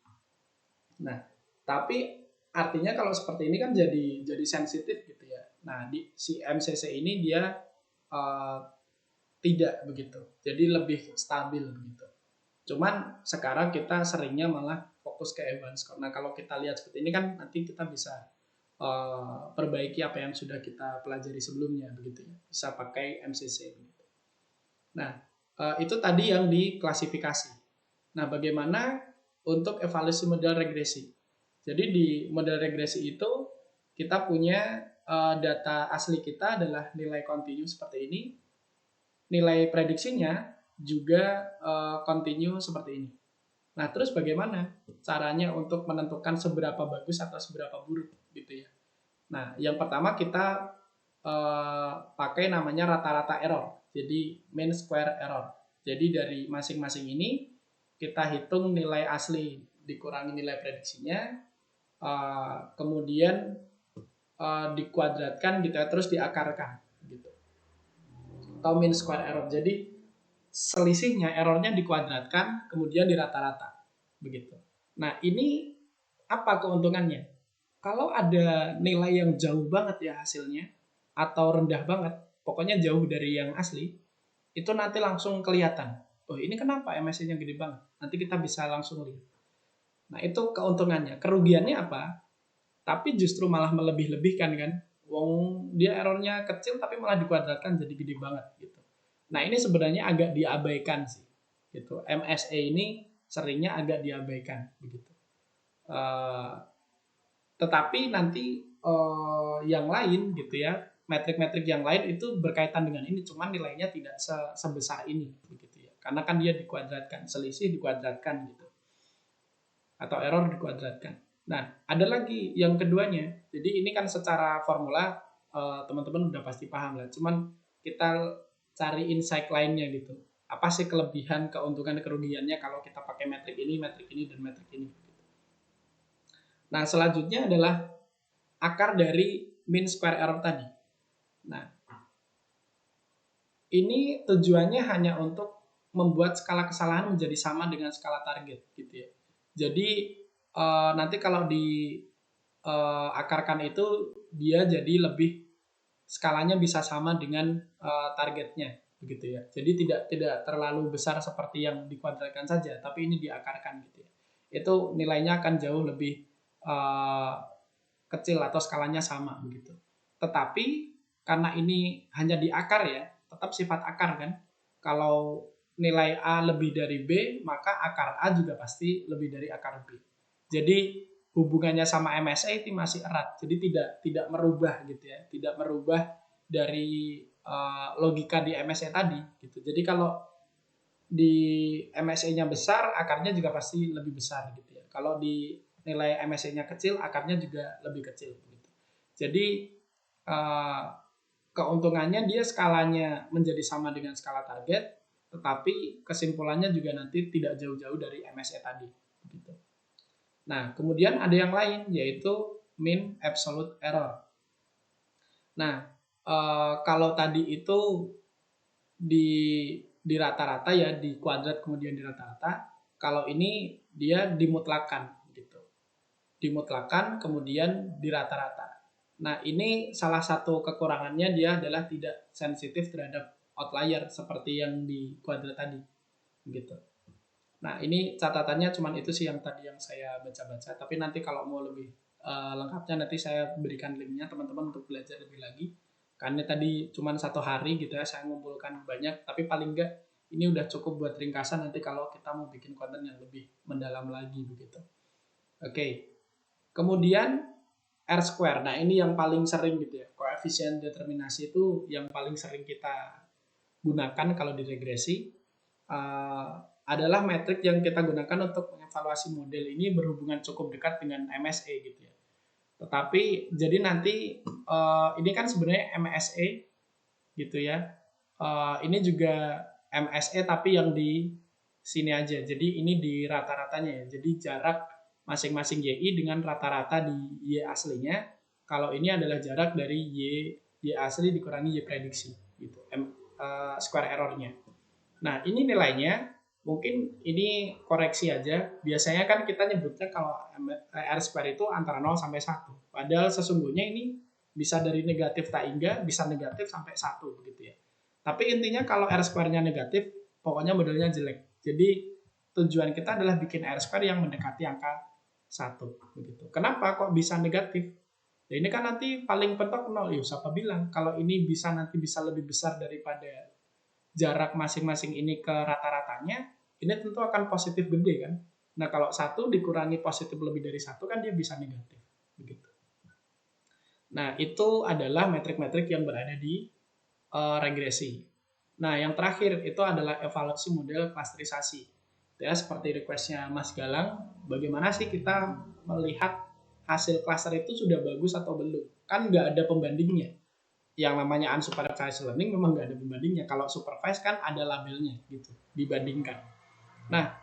Nah, tapi artinya kalau seperti ini kan jadi sensitif gitu ya. Nah, di si MCC ini dia uh, tidak begitu. Jadi lebih stabil begitu. Cuman sekarang kita seringnya malah fokus ke Evans. Karena kalau kita lihat seperti ini kan nanti kita bisa perbaiki apa yang sudah kita pelajari sebelumnya begitu ya. Bisa pakai MCC. Nah, itu tadi yang diklasifikasi. Nah, bagaimana untuk evaluasi model regresi? Jadi di model regresi itu kita punya data asli kita adalah nilai kontinu seperti ini. Nilai prediksinya juga continue seperti ini. Nah, terus bagaimana caranya untuk menentukan seberapa bagus atau seberapa buruk gitu ya. Nah, yang pertama kita pakai namanya rata-rata error. Jadi mean square error. Jadi dari masing-masing ini kita hitung nilai asli dikurangi nilai prediksinya, kemudian dikuadratkan gitu ya, terus diakarkan gitu. Atau mean square error. Jadi selisihnya errornya dikuadratkan kemudian dirata-rata begitu. Nah, ini apa keuntungannya? Kalau ada nilai yang jauh banget ya hasilnya atau rendah banget, pokoknya jauh dari yang asli, itu nanti langsung kelihatan. Oh, ini kenapa MSI-nya gede banget? Nanti kita bisa langsung lihat. Nah, itu keuntungannya. Kerugiannya apa? Tapi justru malah melebih-lebihkan kan. Wong dia errornya kecil tapi malah dikuadratkan jadi gede banget gitu. Nah, ini sebenarnya agak diabaikan sih. Gitu. MSA ini seringnya agak diabaikan begitu. Tetapi nanti yang lain gitu ya, metrik-metrik yang lain itu berkaitan dengan ini, cuman nilainya tidak sebesar ini begitu ya. Karena kan dia dikuadratkan, selisih dikuadratkan gitu. Atau error dikuadratkan. Nah, ada lagi yang keduanya. Jadi ini kan secara formula teman-teman udah pasti paham lah. Cuman kita cari insight lainnya gitu. Apa sih kelebihan, keuntungan, kerugiannya kalau kita pakai metrik ini, dan metrik ini. Nah, selanjutnya adalah akar dari mean square error tadi. Nah, ini tujuannya hanya untuk membuat skala kesalahan menjadi sama dengan skala target gitu ya. Jadi nanti kalau diakarkan itu dia jadi lebih skalanya bisa sama dengan targetnya begitu ya. Jadi tidak terlalu besar seperti yang dikuadratkan saja, tapi ini diakarkan gitu ya. Itu nilainya akan jauh lebih kecil atau skalanya sama begitu. Tetapi karena ini hanya di akar ya, tetap sifat akar kan. Kalau nilai A lebih dari B, maka akar A juga pasti lebih dari akar B. Jadi hubungannya sama MSA itu masih erat. Jadi tidak merubah gitu ya, tidak merubah dari logika di MSA tadi gitu. Jadi kalau di MSA-nya besar, akarnya juga pasti lebih besar gitu ya. Kalau di nilai MSA-nya kecil, akarnya juga lebih kecil gitu. Jadi keuntungannya dia skalanya menjadi sama dengan skala target, tetapi kesimpulannya juga nanti tidak jauh-jauh dari MSA tadi gitu. Nah, kemudian ada yang lain yaitu mean absolute error. Nah, kalau tadi itu di rata-rata ya, di kuadrat kemudian di rata-rata, kalau ini dia dimutlakan gitu. Dimutlakan kemudian di rata-rata. Nah, ini salah satu kekurangannya dia adalah tidak sensitif terhadap outlier seperti yang di kuadrat tadi gitu. Nah, ini catatannya cuman itu sih yang tadi yang saya baca-baca, tapi nanti kalau mau lebih lengkapnya nanti saya berikan linknya teman-teman untuk belajar lebih lagi. Karena tadi cuma 1 hari gitu ya saya ngumpulkan banyak, tapi paling enggak ini udah cukup buat ringkasan nanti kalau kita mau bikin konten yang lebih mendalam lagi begitu. Oke. Kemudian R square. Nah, ini yang paling sering gitu ya. Koefisien determinasi itu yang paling sering kita gunakan kalau di regresi. Adalah metrik yang kita gunakan untuk mengevaluasi model ini berhubungan cukup dekat dengan MSE gitu ya. Tetapi jadi nanti ini kan sebenarnya MSE gitu ya. Ini juga MSE tapi yang di sini aja. Jadi ini di rata-ratanya ya. Jadi jarak masing-masing YI dengan rata-rata di Y aslinya. Kalau ini adalah jarak dari Y asli dikurangi Y prediksi gitu. Square errornya. Nah, ini nilainya mungkin ini koreksi aja. Biasanya kan kita nyebutnya kalau R square itu antara 0 sampai 1. Padahal sesungguhnya ini bisa dari negatif tak hingga, bisa negatif sampai 1 begitu ya. Tapi intinya kalau R square-nya negatif, pokoknya modelnya jelek. Jadi tujuan kita adalah bikin R square yang mendekati angka 1 begitu. Kenapa kok bisa negatif? Ya ini kan nanti paling pentok 0. Ya siapa bilang kalau ini bisa nanti bisa lebih besar daripada jarak masing-masing ini ke rata-ratanya, ini tentu akan positif gede kan. Nah, kalau 1 dikurangi positif lebih dari 1 kan dia bisa negatif. Begitu. Nah, itu adalah metrik-metrik yang berada di regresi. Nah, yang terakhir itu adalah evaluasi model klasterisasi. Ya, seperti requestnya Mas Galang, bagaimana sih kita melihat hasil klaster itu sudah bagus atau belum? Kan nggak ada pembandingnya. Yang namanya unsupervised learning memang nggak ada pembandingnya. Kalau supervised kan ada labelnya gitu, dibandingkan. Nah,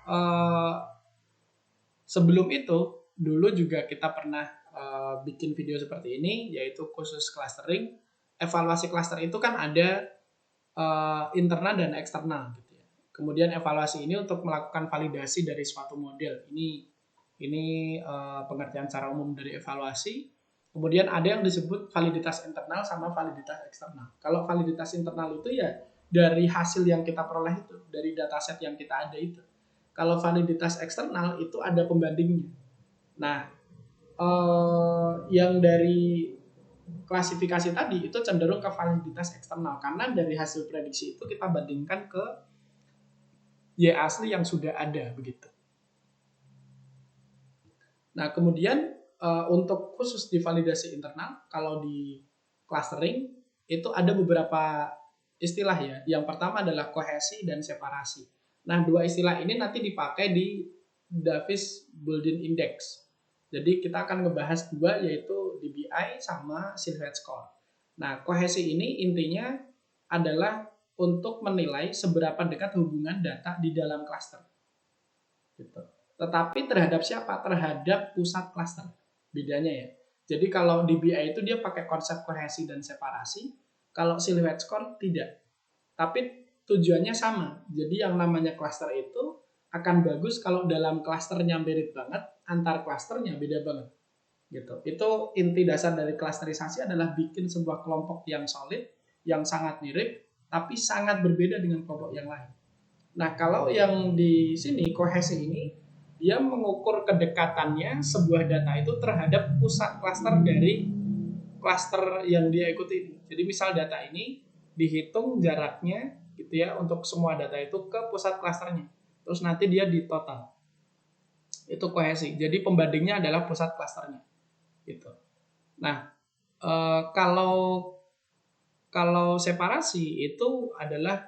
sebelum itu dulu juga kita pernah bikin video seperti ini, yaitu khusus clustering. Evaluasi cluster itu kan ada internal dan eksternal gitu ya. Kemudian evaluasi ini untuk melakukan validasi dari suatu model. Ini pengertian secara umum dari evaluasi. Kemudian ada yang disebut validitas internal sama validitas eksternal. Kalau validitas internal itu ya dari hasil yang kita peroleh itu, dari dataset yang kita ada itu. Kalau validitas eksternal itu ada pembandingnya. Nah, yang dari klasifikasi tadi itu cenderung ke validitas eksternal karena dari hasil prediksi itu kita bandingkan ke Y asli yang sudah ada begitu. Nah, kemudian untuk khusus di validasi internal, kalau di clustering itu ada beberapa istilah ya. Yang pertama adalah kohesi dan separasi. Nah, dua istilah ini nanti dipakai di Davis-Bouldin Index. Jadi kita akan ngebahas dua, yaitu DBI sama silhouette score. Nah, kohesi ini intinya adalah untuk menilai seberapa dekat hubungan data di dalam cluster. Gitu. Tetapi terhadap siapa? Terhadap pusat cluster. Bedanya ya. Jadi kalau DBI itu dia pakai konsep kohesi dan separasi, kalau silhouette score tidak. Tapi tujuannya sama. Jadi yang namanya cluster itu akan bagus kalau dalam clusternya mirip banget, antar clusternya beda banget. Gitu. Itu inti dasar dari clusterisasi adalah bikin sebuah kelompok yang solid, yang sangat mirip, tapi sangat berbeda dengan kelompok yang lain. Nah, kalau yang di sini kohesi ini dia mengukur kedekatannya sebuah data itu terhadap pusat klaster dari klaster yang dia ikuti. Jadi misal data ini dihitung jaraknya gitu ya untuk semua data itu ke pusat klasternya. Terus nanti dia di total. Itu kohesi. Jadi pembandingnya adalah pusat klasternya. Gitu. Nah, kalau separasi itu adalah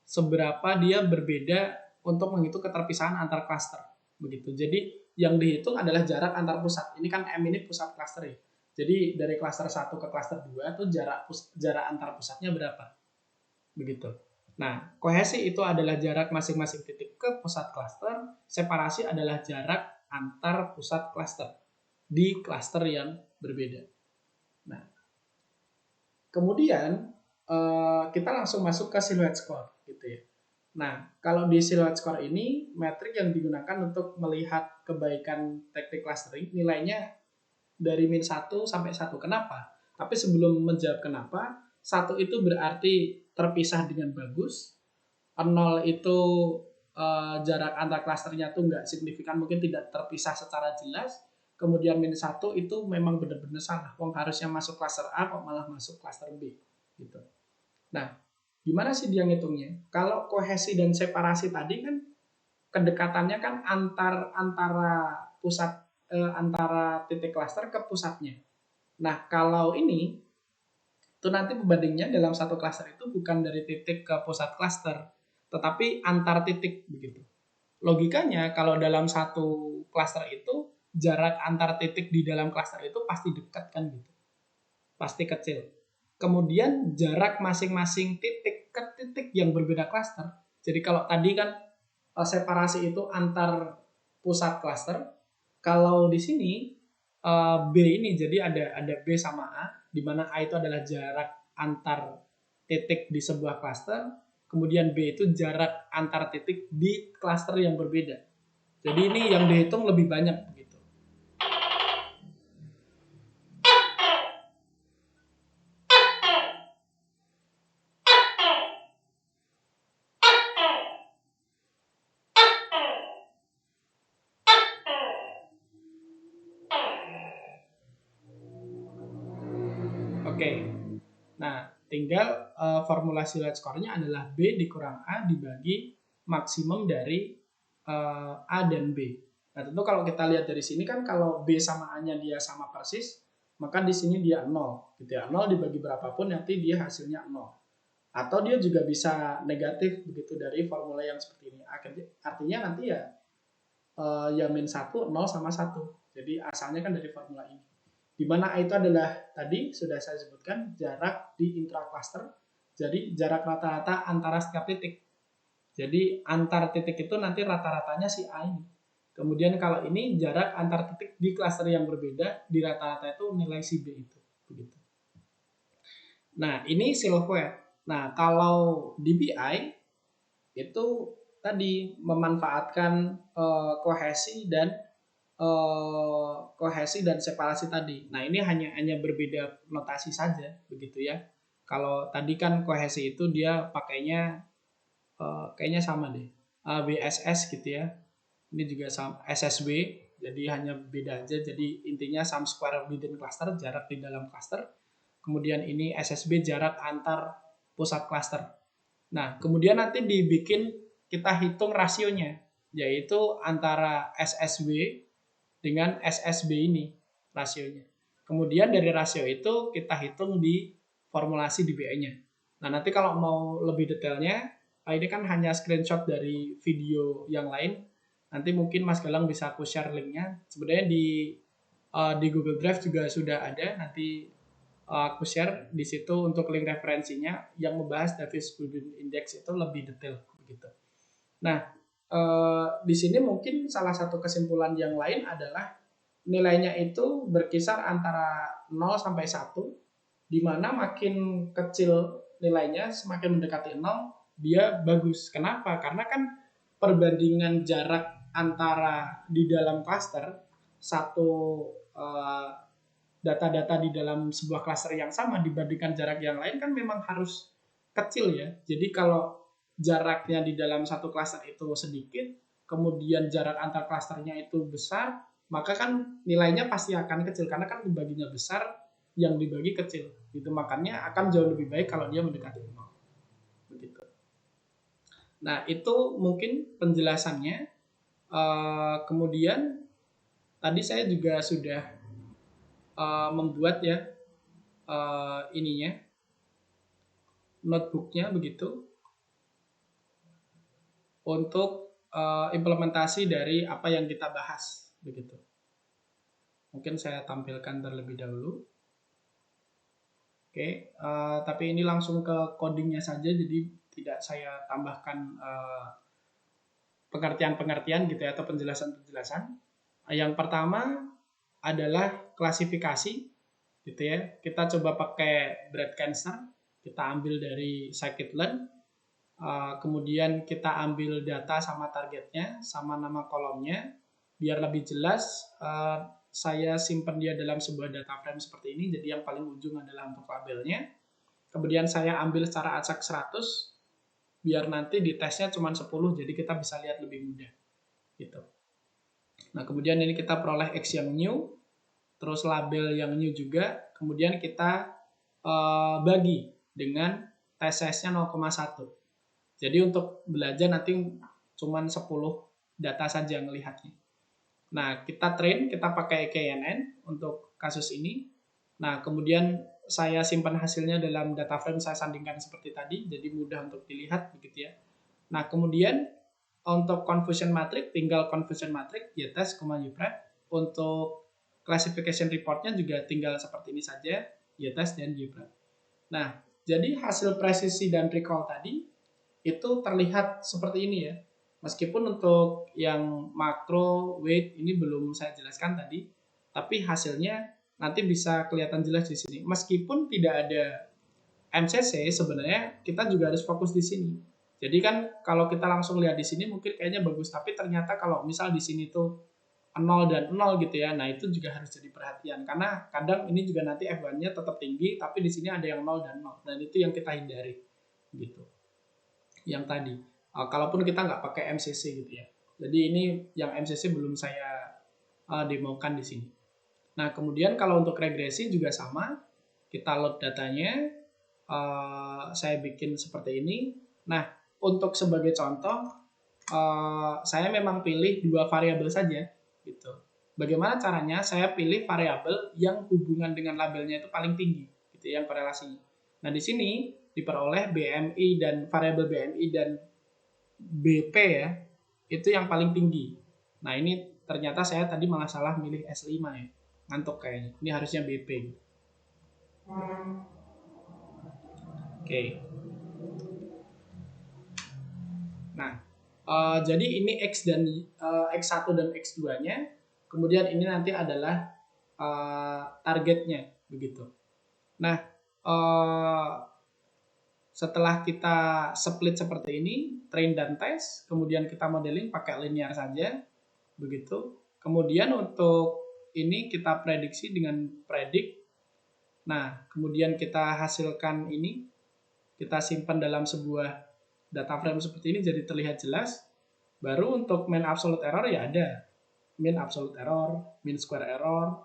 seberapa dia berbeda untuk menghitung keterpisahan antar klaster begitu. Jadi yang dihitung adalah jarak antar pusat. Ini kan M ini pusat klaster ya. Jadi dari klaster 1 ke klaster 2 itu jarak antar pusatnya berapa? Begitu. Nah, kohesi itu adalah jarak masing-masing titik ke pusat klaster, separasi adalah jarak antar pusat klaster di klaster yang berbeda. Nah, kemudian kita langsung masuk ke silhouette score gitu ya. Nah, kalau di silhouette score ini metrik yang digunakan untuk melihat kebaikan teknik clustering nilainya dari -1 sampai 1. Kenapa? Tapi sebelum menjawab kenapa, 1 itu berarti terpisah dengan bagus, 0 itu jarak antar klasternya tuh nggak signifikan, mungkin tidak terpisah secara jelas. Kemudian -1 itu memang benar-benar salah. Wong harusnya masuk klaster A kok malah masuk klaster B. Nah, gimana sih dia ngitungnya? Kalau kohesi dan separasi tadi kan kedekatannya kan antara titik klaster ke pusatnya. Nah, kalau ini itu nanti pembandingnya dalam satu klaster itu bukan dari titik ke pusat klaster, tetapi antar titik begitu. Logikanya kalau dalam satu klaster itu jarak antar titik di dalam klaster itu pasti dekat kan gitu. Pasti kecil. Kemudian jarak masing-masing titik ke titik yang berbeda klaster. Jadi kalau tadi kan separasi itu antar pusat klaster, kalau di sini B ini jadi ada B sama A, di mana A itu adalah jarak antar titik di sebuah klaster, kemudian B itu jarak antar titik di klaster yang berbeda. Jadi ini yang dihitung lebih banyak begitu. Oke. Nah, tinggal formulasi light score-nya adalah B dikurang A dibagi maksimum dari A dan B. Nah, tentu kalau kita lihat dari sini kan kalau B sama A-nya dia sama persis, maka di sini dia 0. Gitu ya. 0 dibagi berapapun nanti dia hasilnya 0. Atau dia juga bisa negatif begitu dari formula yang seperti ini. Artinya nanti ya min 1, 0 sama 1. Jadi asalnya kan dari formula ini. Di mana A itu adalah tadi sudah saya sebutkan jarak di intracluster. Jadi jarak rata-rata antara setiap titik. Jadi antar titik itu nanti rata-ratanya si A ini. Kemudian kalau ini jarak antar titik di klaster yang berbeda, di rata-rata itu nilai si B itu. Begitu. Nah, ini silhouette. Nah, kalau di BI itu tadi memanfaatkan kohesi dan separasi tadi. Nah, ini hanya berbeda notasi saja begitu ya. Kalau tadi kan kohesi itu dia pakainya kayaknya sama deh. BSS gitu ya. Ini juga sama SSB, jadi hanya beda aja. Jadi intinya sum square within cluster, jarak di dalam cluster. Kemudian ini SSB jarak antar pusat cluster. Nah, kemudian nanti dibikin kita hitung rasionya, yaitu antara SSB dengan SSB ini rasionya. Kemudian dari rasio itu kita hitung di formulasi di BI-nya. Nah, nanti kalau mau lebih detailnya, ini kan hanya screenshot dari video yang lain. Nanti mungkin Mas Galang bisa aku share linknya. Sebenarnya di Google Drive juga sudah ada. Nanti aku share di situ untuk link referensinya yang membahas Davis-Bacon Index itu lebih detail begitu. Nah, di sini mungkin salah satu kesimpulan yang lain adalah nilainya itu berkisar antara 0 sampai 1, di mana makin kecil nilainya, semakin mendekati 0, dia bagus. Kenapa? Karena kan perbandingan jarak antara di dalam klaster, satu data-data di dalam sebuah klaster yang sama dibandingkan jarak yang lain kan memang harus kecil ya. Jadi kalau jaraknya di dalam satu klaster itu sedikit, kemudian jarak antar klasternya itu besar, maka kan nilainya pasti akan kecil karena kan dibaginya besar, yang dibagi kecil. Gitu makanya akan jauh lebih baik kalau dia mendekati 0. Begitu. Nah, itu mungkin penjelasannya. Kemudian tadi saya juga sudah membuat ya ininya notebooknya begitu untuk implementasi dari apa yang kita bahas begitu. Mungkin saya tampilkan terlebih dahulu. Oke, tapi ini langsung ke codingnya saja, jadi tidak saya tambahkan pengertian-pengertian gitu ya, atau penjelasan-penjelasan. Yang pertama adalah klasifikasi gitu ya. Kita coba pakai breadcrumb, kita ambil dari scikit-learn, kemudian kita ambil data sama targetnya, sama nama kolomnya, biar lebih jelas. Saya simpan dia dalam sebuah data frame seperti ini, jadi yang paling ujung adalah untuk labelnya. Kemudian saya ambil secara acak 100, biar nanti di tesnya cuma 10, jadi kita bisa lihat lebih mudah. Gitu. Nah, kemudian ini kita peroleh X yang new, terus label yang new juga, kemudian kita bagi dengan TCS-nya 0,1. Jadi untuk belajar nanti cuman 10 data saja ngelihatnya. Nah, kita train, kita pakai KNN untuk kasus ini. Nah, kemudian saya simpan hasilnya dalam data frame, saya sandingkan seperti tadi, jadi mudah untuk dilihat begitu ya. Nah, kemudian untuk confusion matrix, tinggal confusion matrix, YTES, UPRED. Untuk classification reportnya juga tinggal seperti ini saja, YTES dan UPRED. Nah, jadi hasil presisi dan recall tadi itu terlihat seperti ini ya. Meskipun untuk yang makro, weight ini belum saya jelaskan tadi, tapi hasilnya nanti bisa kelihatan jelas di sini. Meskipun tidak ada MCC, sebenarnya kita juga harus fokus di sini. Jadi kan kalau kita langsung lihat di sini mungkin kayaknya bagus, tapi ternyata kalau misal di sini tuh 0 dan 0 gitu ya, nah itu juga harus jadi perhatian. Karena kadang ini juga nanti F1-nya tetap tinggi, tapi di sini ada yang 0 dan 0. Dan itu yang kita hindari gitu. Yang tadi, kalaupun kita nggak pakai MCC gitu ya. Jadi ini yang MCC belum saya demokan di sini. Nah, kemudian kalau untuk regresi juga sama, kita load datanya, saya bikin seperti ini. Nah, untuk sebagai contoh, saya memang pilih 2 variabel saja, gitu. Bagaimana caranya? Saya pilih variabel yang hubungan dengan labelnya itu paling tinggi, gitu, yang korelasinya. Nah, di sini diperoleh BMI dan variabel BMI dan BP ya, itu yang paling tinggi. Nah, ini ternyata saya tadi malah salah milih S5 ya. Ngantuk kayaknya. Ini harusnya BP. Oke. Nah, jadi ini X dan X1 dan X2-nya. Kemudian ini nanti adalah targetnya begitu. Nah, setelah kita split seperti ini, train dan test, kemudian kita modeling pakai linear saja, begitu. Kemudian untuk ini kita prediksi dengan predict. Nah, kemudian kita hasilkan ini, kita simpan dalam sebuah data frame seperti ini jadi terlihat jelas. Baru untuk mean absolute error ya ada mean absolute error, mean square error,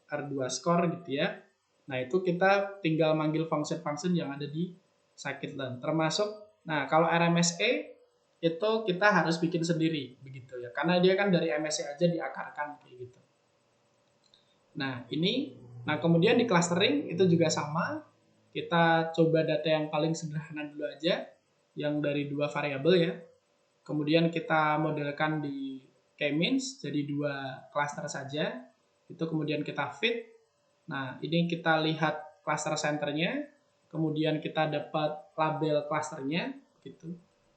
R2 score gitu ya. Nah, itu kita tinggal manggil function-function yang ada di scikit-learn. Termasuk, nah kalau RMSE itu kita harus bikin sendiri begitu ya. Karena dia kan dari MSE aja diakarkan kayak gitu. Nah, nah kemudian di clustering itu juga sama. Kita coba data yang paling sederhana dulu aja, yang dari 2 variabel ya. Kemudian kita modelkan di k-means jadi 2 cluster saja. Itu kemudian kita fit. Nah, ini kita lihat cluster centernya, kemudian kita dapat label clusternya gitu.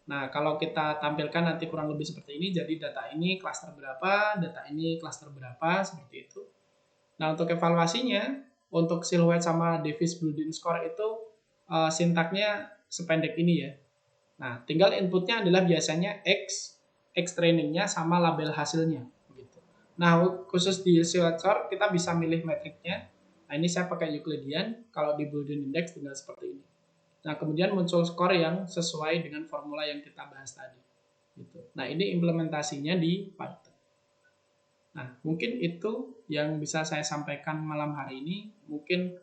Nah, kalau kita tampilkan nanti kurang lebih seperti ini, jadi data ini cluster berapa, data ini cluster berapa, seperti itu. Nah, untuk evaluasinya, untuk silhouette sama Davis Bluedin score itu sintaknya sependek ini ya. Nah, tinggal inputnya adalah biasanya X trainingnya sama label hasilnya. Gitu. Nah, khusus di silhouette score kita bisa milih metriknya. Nah, ini saya pakai Euclidean, kalau di Boolean Index tinggal seperti ini. Nah, kemudian muncul skor yang sesuai dengan formula yang kita bahas tadi. Gitu. Nah, ini implementasinya di Python. Nah, mungkin itu yang bisa saya sampaikan malam hari ini. Mungkin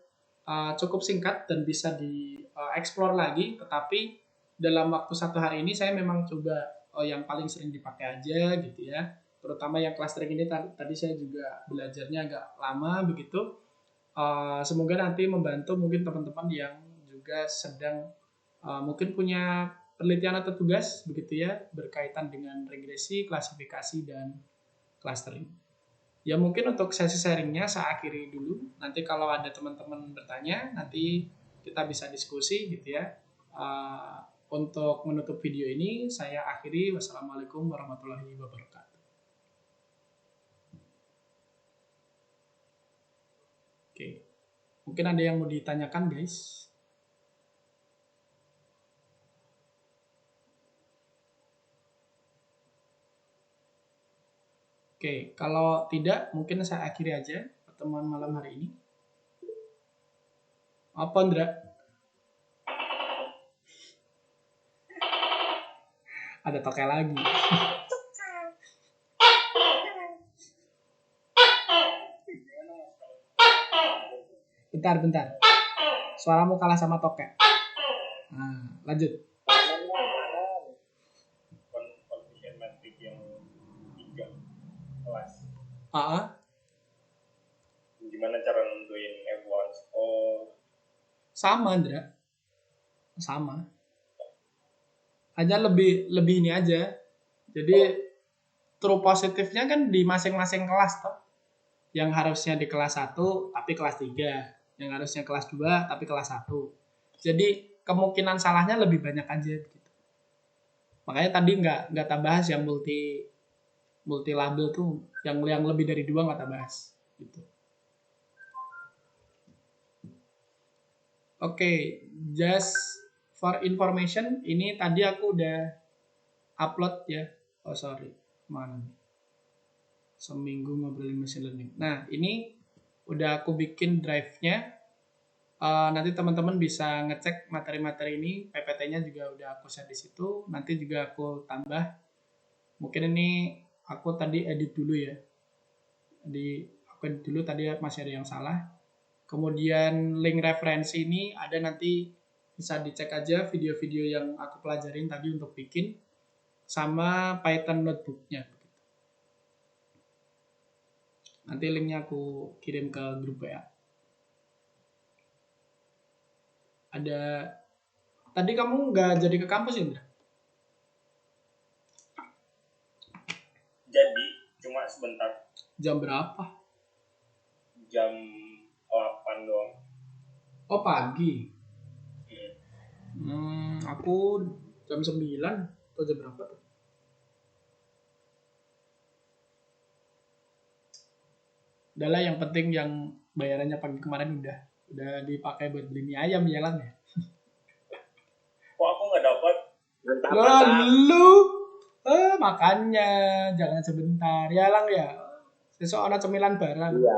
cukup singkat dan bisa dieksplor lagi, tetapi dalam waktu 1 hari ini saya memang coba yang paling sering dipakai aja gitu ya. Terutama yang clustering ini tadi saya juga belajarnya agak lama begitu. Semoga nanti membantu mungkin teman-teman yang juga sedang mungkin punya penelitian atau tugas begitu ya berkaitan dengan regresi, klasifikasi dan clustering. Ya mungkin untuk sesi sharingnya saya akhiri dulu. Nanti kalau ada teman-teman bertanya nanti kita bisa diskusi gitu ya. Untuk menutup video ini saya akhiri. Wassalamualaikum warahmatullahi wabarakatuh. Oke, mungkin ada yang mau ditanyakan guys. Oke, kalau tidak mungkin saya akhiri aja pertemuan malam hari ini. Apa Ndra? Ada toke lagi. Bentar. Suaramu kalah sama toke. Nah. Lanjut. Coefficient metrik yang 3 kelas. Gimana cara nentuin F1 score? Sama, Andra. Sama. Hanya lebih ini aja. Jadi true positifnya kan di masing-masing kelas toh. Yang harusnya di kelas 1 tapi kelas 3, yang harusnya kelas 2 tapi kelas 1. Jadi kemungkinan salahnya lebih banyak aja gitu. Makanya tadi nggak tak bahas yang multi label tuh, yang lebih dari 2 nggak tak bahas gitu. Oke, just for information, ini tadi aku udah upload ya. Oh sorry, mana nih? Seminggu ngobrolin machine learning. Nah, ini udah aku bikin drive-nya. Nanti teman-teman bisa ngecek materi-materi ini, PPT-nya juga udah aku share di situ. Nanti juga aku tambah. Mungkin ini aku tadi edit dulu ya. Aku edit dulu, tadi masih ada yang salah. Kemudian link referensi ini ada, nanti bisa dicek aja video-video yang aku pelajarin tadi untuk bikin, sama Python notebook-nya. Nanti linknya aku kirim ke grup WA. Ada, tadi kamu nggak jadi ke kampus, Indra? Jadi cuma sebentar. Jam berapa? Jam 8 doang. Oh pagi. Aku jam 9 atau jam berapa tuh? Udahlah, yang penting yang bayarannya pagi kemarin udah dipakai buat beli mie ayam ya Lang ya. Kok aku nggak dapat? Lalu makannya jangan sebentar ya Lang ya. Sesuk ana cemilan barang. Iya.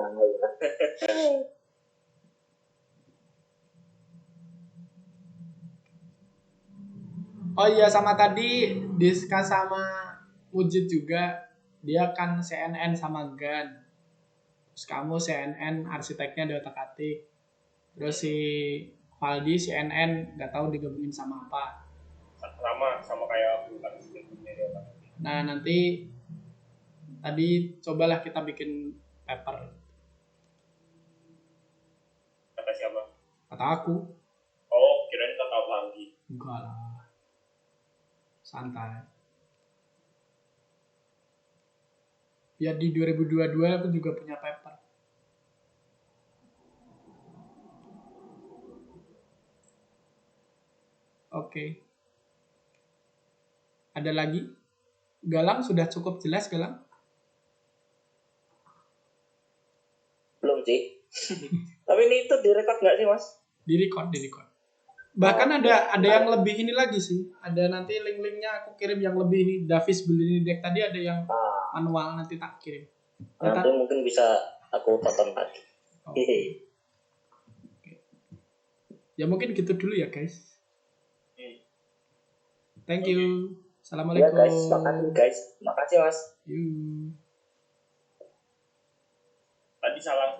Oh iya, sama tadi diskus sama Mujid juga, dia kan CNN sama GAN. Terus kamu CNN arsiteknya di otak-atik. Terus si Valdi CNN nggak tahu digabungin sama apa. Sama kayak aku kan sebelumnya di otak-atik. Nah nanti tadi cobalah kita bikin paper. Kata siapa? Kata aku. Oh, kirain kata Valdi. Enggak lah. Santai. Ya di 2022 aku juga punya paper. Oke. Ada lagi? Galang sudah cukup jelas, Galang? Belum sih. Tapi ini itu direkod nggak sih, Mas? Direcord. Bahkan ada yang lebih ini lagi sih. Ada nanti link-linknya aku kirim yang lebih ini. Davis beli deck tadi ada yang manual, nanti tak kirim. Nanti mungkin bisa aku tonton lagi. Okay. Ya mungkin gitu dulu ya guys. Thank you. Assalamualaikum. Ya guys, makasih guys. Makasih Mas. You. Tadi salah.